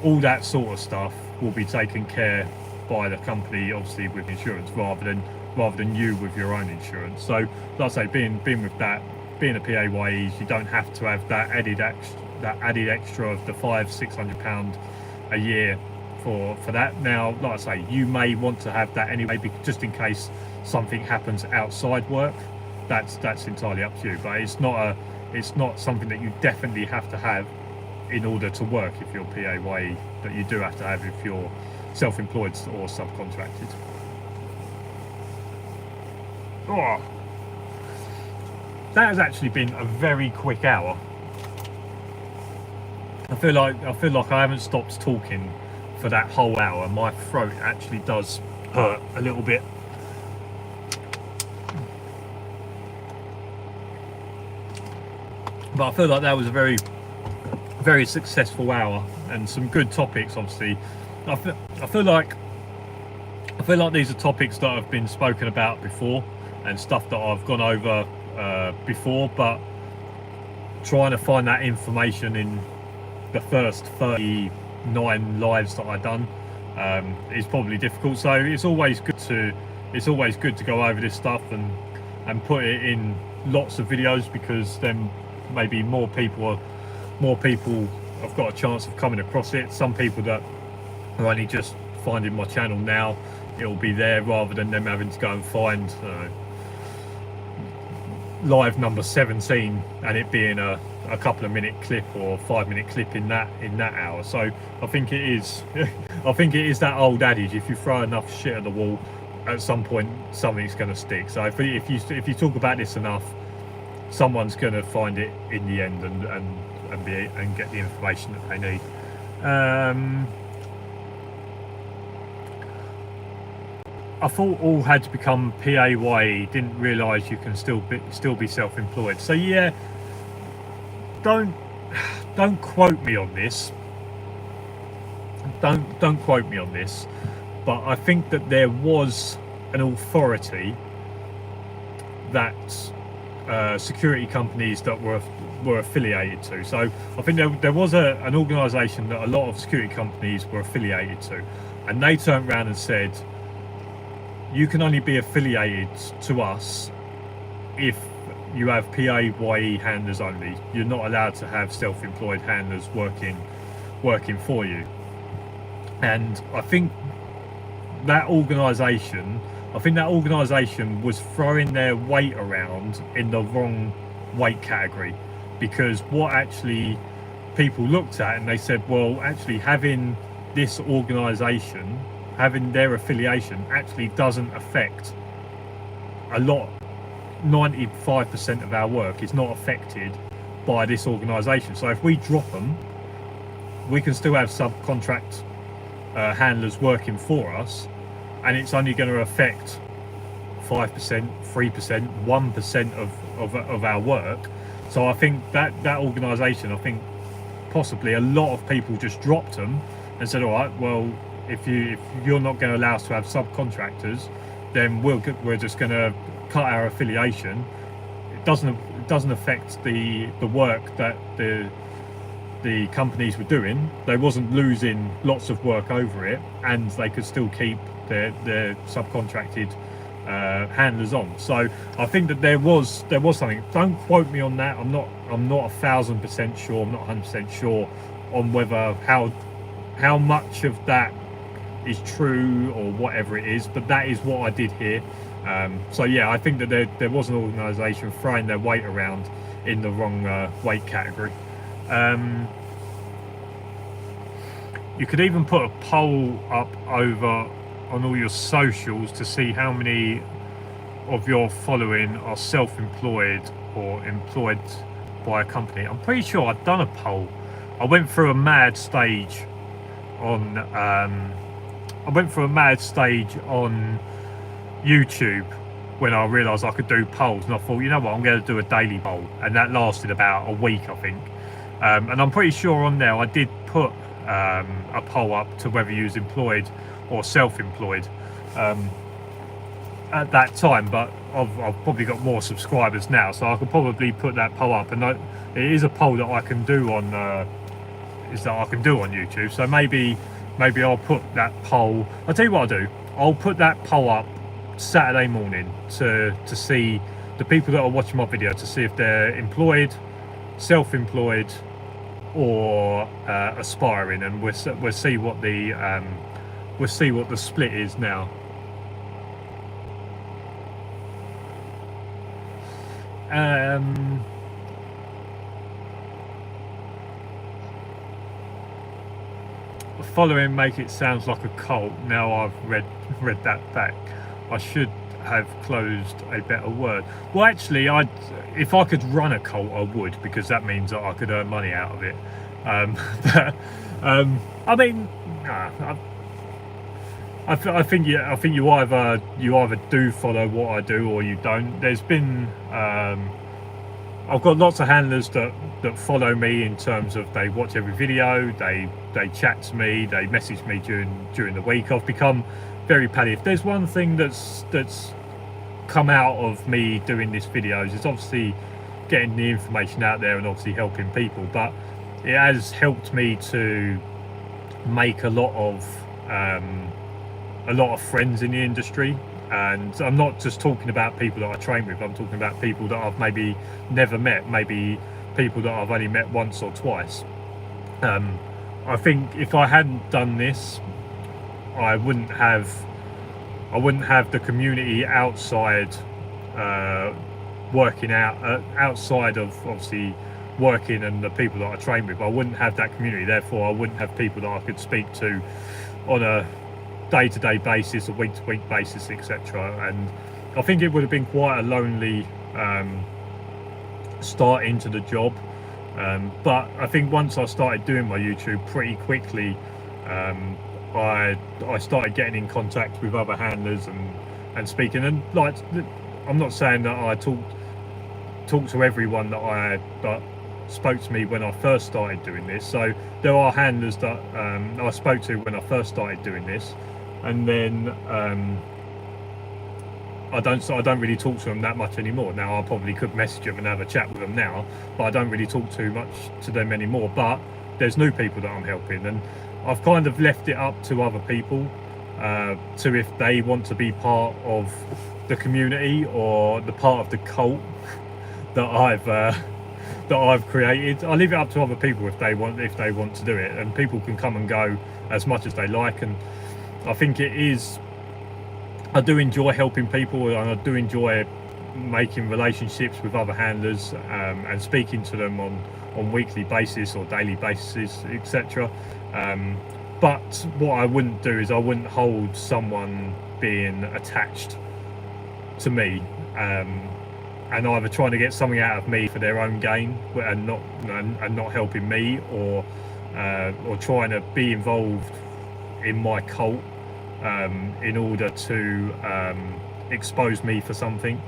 all that sort of stuff will be taken care by the company, obviously with insurance, rather than you with your own insurance. So like I say, being with that, being a PAYE, you don't have to have that added extra of the £500-600 a year for that. Now, like I say, you may want to have that anyway, just in case something happens outside work. That's entirely up to you, but it's not something that you definitely have to have in order to work if you're PAYE, that you do have to have if you're self-employed or subcontracted. Oh, that has actually been a very quick hour. I feel like I haven't stopped talking for that whole hour. My throat actually does hurt a little bit. But I feel like that was a very, very successful hour and some good topics. Obviously, I feel like these are topics that have been spoken about before and stuff that I've gone over before, but trying to find that information in the first 39 lives that I've done is probably difficult. So it's always good to go over this stuff and put it in lots of videos, because then maybe more people have got a chance of coming across it. Some people that are only just finding my channel now, it'll be there rather than them having to go and find live number 17 and it being a couple of minute clip or 5 minute clip in that hour. So I think it is that old adage, if you throw enough shit at the wall, at some point something's going to stick. So if you talk about this enough, someone's going to find it in the end and get the information that they need. I thought all had to become PAYE. Didn't realise you can still be self-employed. So yeah, don't quote me on this. Don't quote me on this. But I think that there was an authority that security companies that were affiliated to. So I think there was an organisation that a lot of security companies were affiliated to, and they turned around and said, you can only be affiliated to us if you have PAYE handlers only. You're not allowed to have self-employed handlers working for you. And I think that organisation was throwing their weight around in the wrong weight category, because what actually people looked at and they said, well, actually having this organisation, having their affiliation actually doesn't affect a lot. 95% of our work is not affected by this organisation. So if we drop them, we can still have subcontract handlers working for us, and it's only going to affect 5%, 3%, 1% of our work. So I think that organisation, I think possibly a lot of people just dropped them and said, all right, well, if you're not going to allow us to have subcontractors, then we're just going to cut our affiliation. It doesn't affect the work that the companies were doing. They wasn't losing lots of work over it, and they could still keep their subcontracted handlers on. So I think that there was something. Don't quote me on that. I'm not 1,000% sure. I'm not 100% sure on whether how much of that is true or whatever it is, but that is what I did hear. So yeah, I think that there was an organisation throwing their weight around in the wrong weight category. You could even put a poll up over on all your socials to see how many of your following are self-employed or employed by a company. I'm pretty sure I've done a poll. I went through a mad stage on YouTube when I realised I could do polls, and I thought, you know what, I'm going to do a daily poll, and that lasted about a week, I think. And I'm pretty sure on there I did put a poll up to whether you was employed or self-employed at that time, but I've probably got more subscribers now, so I could probably put that poll up, and it is a poll that I can do on YouTube. So maybe I'll put that poll. I'll tell you what I'll do. I'll put that poll up Saturday morning to see the people that are watching my video, to see if they're employed, self-employed, or aspiring, and we'll see what the split is now. Following make it sounds like a cult. Now I've read that back. I should have closed a better word. Well, actually, if I could run a cult, I would, because that means that I could earn money out of it. But I mean, I think you either do follow what I do or you don't. There's been I've got lots of handlers that follow me in terms of they watch every video, they chat to me, they message me during the week. I've become very patty. If there's one thing that's come out of me doing this videos, it's obviously getting the information out there and obviously helping people, but it has helped me to make a lot of friends in the industry. And I'm not just talking about people that I train with, I'm talking about people that I've maybe never met, maybe people that I've only met once or twice. I think if I hadn't done this, I wouldn't have the community outside working out, outside of obviously working and the people that I train with. I wouldn't have that community, therefore I wouldn't have people that I could speak to on a day-to-day basis, a week-to-week basis, etc. And I think it would have been quite a lonely start into the job, but I think once I started doing my YouTube, pretty quickly I started getting in contact with other handlers and speaking, and like, I'm not saying that I talk to everyone that spoke to me when I first started doing this. So there are handlers that I spoke to when I first started doing this, and then I don't really talk to them that much anymore. Now I probably could message them and have a chat with them now, but I don't really talk too much to them anymore. But there's new people that I'm helping, and I've kind of left it up to other people to if they want to be part of the community or the part of the cult that I've created. I leave it up to other people if they want to do it, and people can come and go as much as they like. And I think I do enjoy helping people, and I do enjoy making relationships with other handlers and speaking to them on weekly basis or daily basis, etc. But what I wouldn't do is I wouldn't hold someone being attached to me and either trying to get something out of me for their own gain and not helping me, or trying to be involved in my cult in order to expose me for something.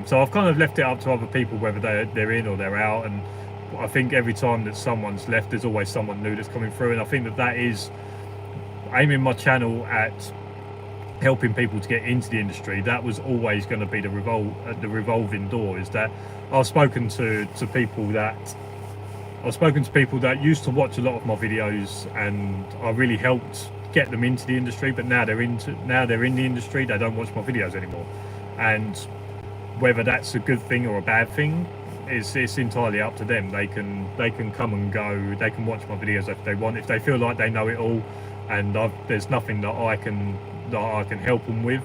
So I've kind of left it up to other people whether they're in or they're out, and I think every time that someone's left, there's always someone new that's coming through. And I think that is aiming my channel at helping people to get into the industry. That was always going to be the revolving door. Is that I've spoken to people that used to watch a lot of my videos, and I really helped get them into the industry, but now they're in the industry, they don't watch my videos anymore. And whether that's a good thing or a bad thing, it's entirely up to them. They can come and go, they can watch my videos if they want, if they feel like they know it all and there's nothing that I can help them with,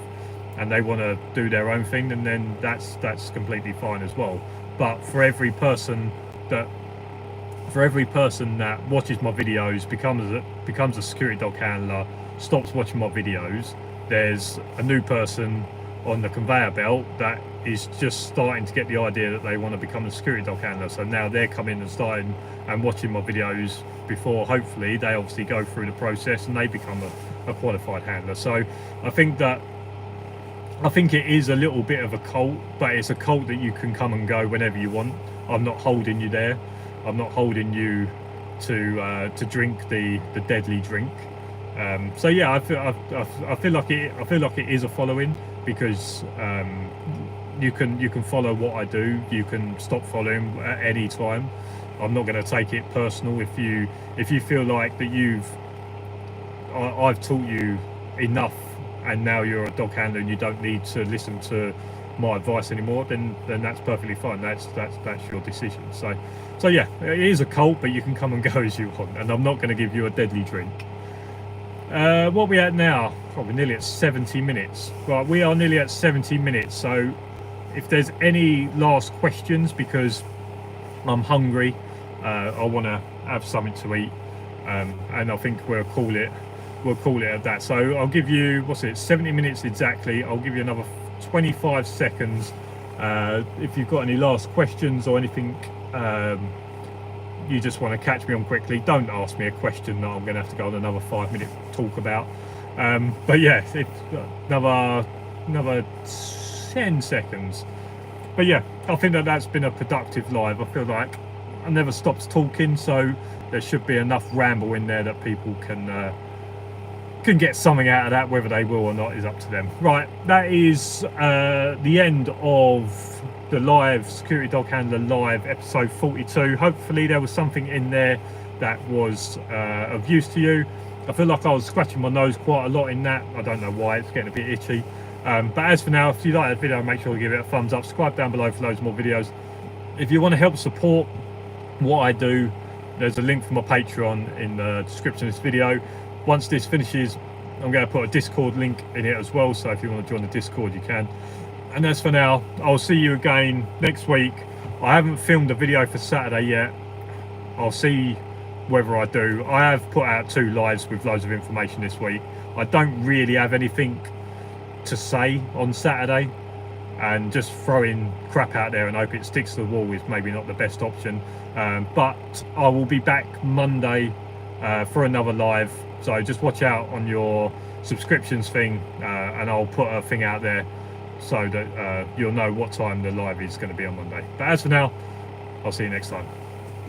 and they want to do their own thing, and then that's completely fine as well. But for every person that watches my videos, becomes a security dog handler, stops watching my videos, there's a new person on the conveyor belt that is just starting to get the idea that they want to become a security dog handler. So now they're coming and starting and watching my videos before hopefully they obviously go through the process and they become a qualified handler. So I think it is a little bit of a cult, but it's a cult that you can come and go whenever you want. I'm not holding you there. I'm not holding you to drink the deadly drink. So yeah, I feel like it is a following, because you can follow what I do. You can stop following at any time. I'm not going to take it personal if you feel like that I've taught you enough and now you're a dog handler and you don't need to listen to my advice anymore, then that's perfectly fine. That's your decision. So yeah, it is a cult, but you can come and go as you want, and I'm not going to give you a deadly drink. What are we at now? We're nearly at 70 minutes. Right, we are nearly at 70 minutes. So if there's any last questions, because I'm hungry, I want to have something to eat, and I think we'll call it at that. So I'll give you, what's it, 70 minutes exactly. I'll give you another 25 seconds. If you've got any last questions or anything you just want to catch me on quickly, don't ask me a question that I'm going to have to go on another 5-minute talk about. But yeah, if another 10 seconds. But yeah, I think that's been a productive live. I feel like I never stopped talking, so there should be enough ramble in there that people can get something out of that. Whether they will or not is up to them. Right, that is the end of the live Security Dog Handler live episode 42. Hopefully there was something in there that was of use to you. I feel like I was scratching my nose quite a lot in that. I don't know why, it's getting a bit itchy. But as for now, if you like the video, make sure to give it a thumbs up. Subscribe down below for loads more videos. If you want to help support what I do, there's a link for my Patreon in the description of this video. Once this finishes, I'm going to put a Discord link in it as well, so if you want to join the Discord, you can. And as for now, I'll see you again next week. I haven't filmed a video for Saturday yet. I'll see whether I do. I have put out 2 lives with loads of information this week. I don't really have anything to say on Saturday, and just throwing crap out there and hope it sticks to the wall is maybe not the best option. But I will be back Monday for another live, so just watch out on your subscriptions thing, and I'll put a thing out there so that you'll know what time the live is going to be on Monday. But as for now, I'll see you next time.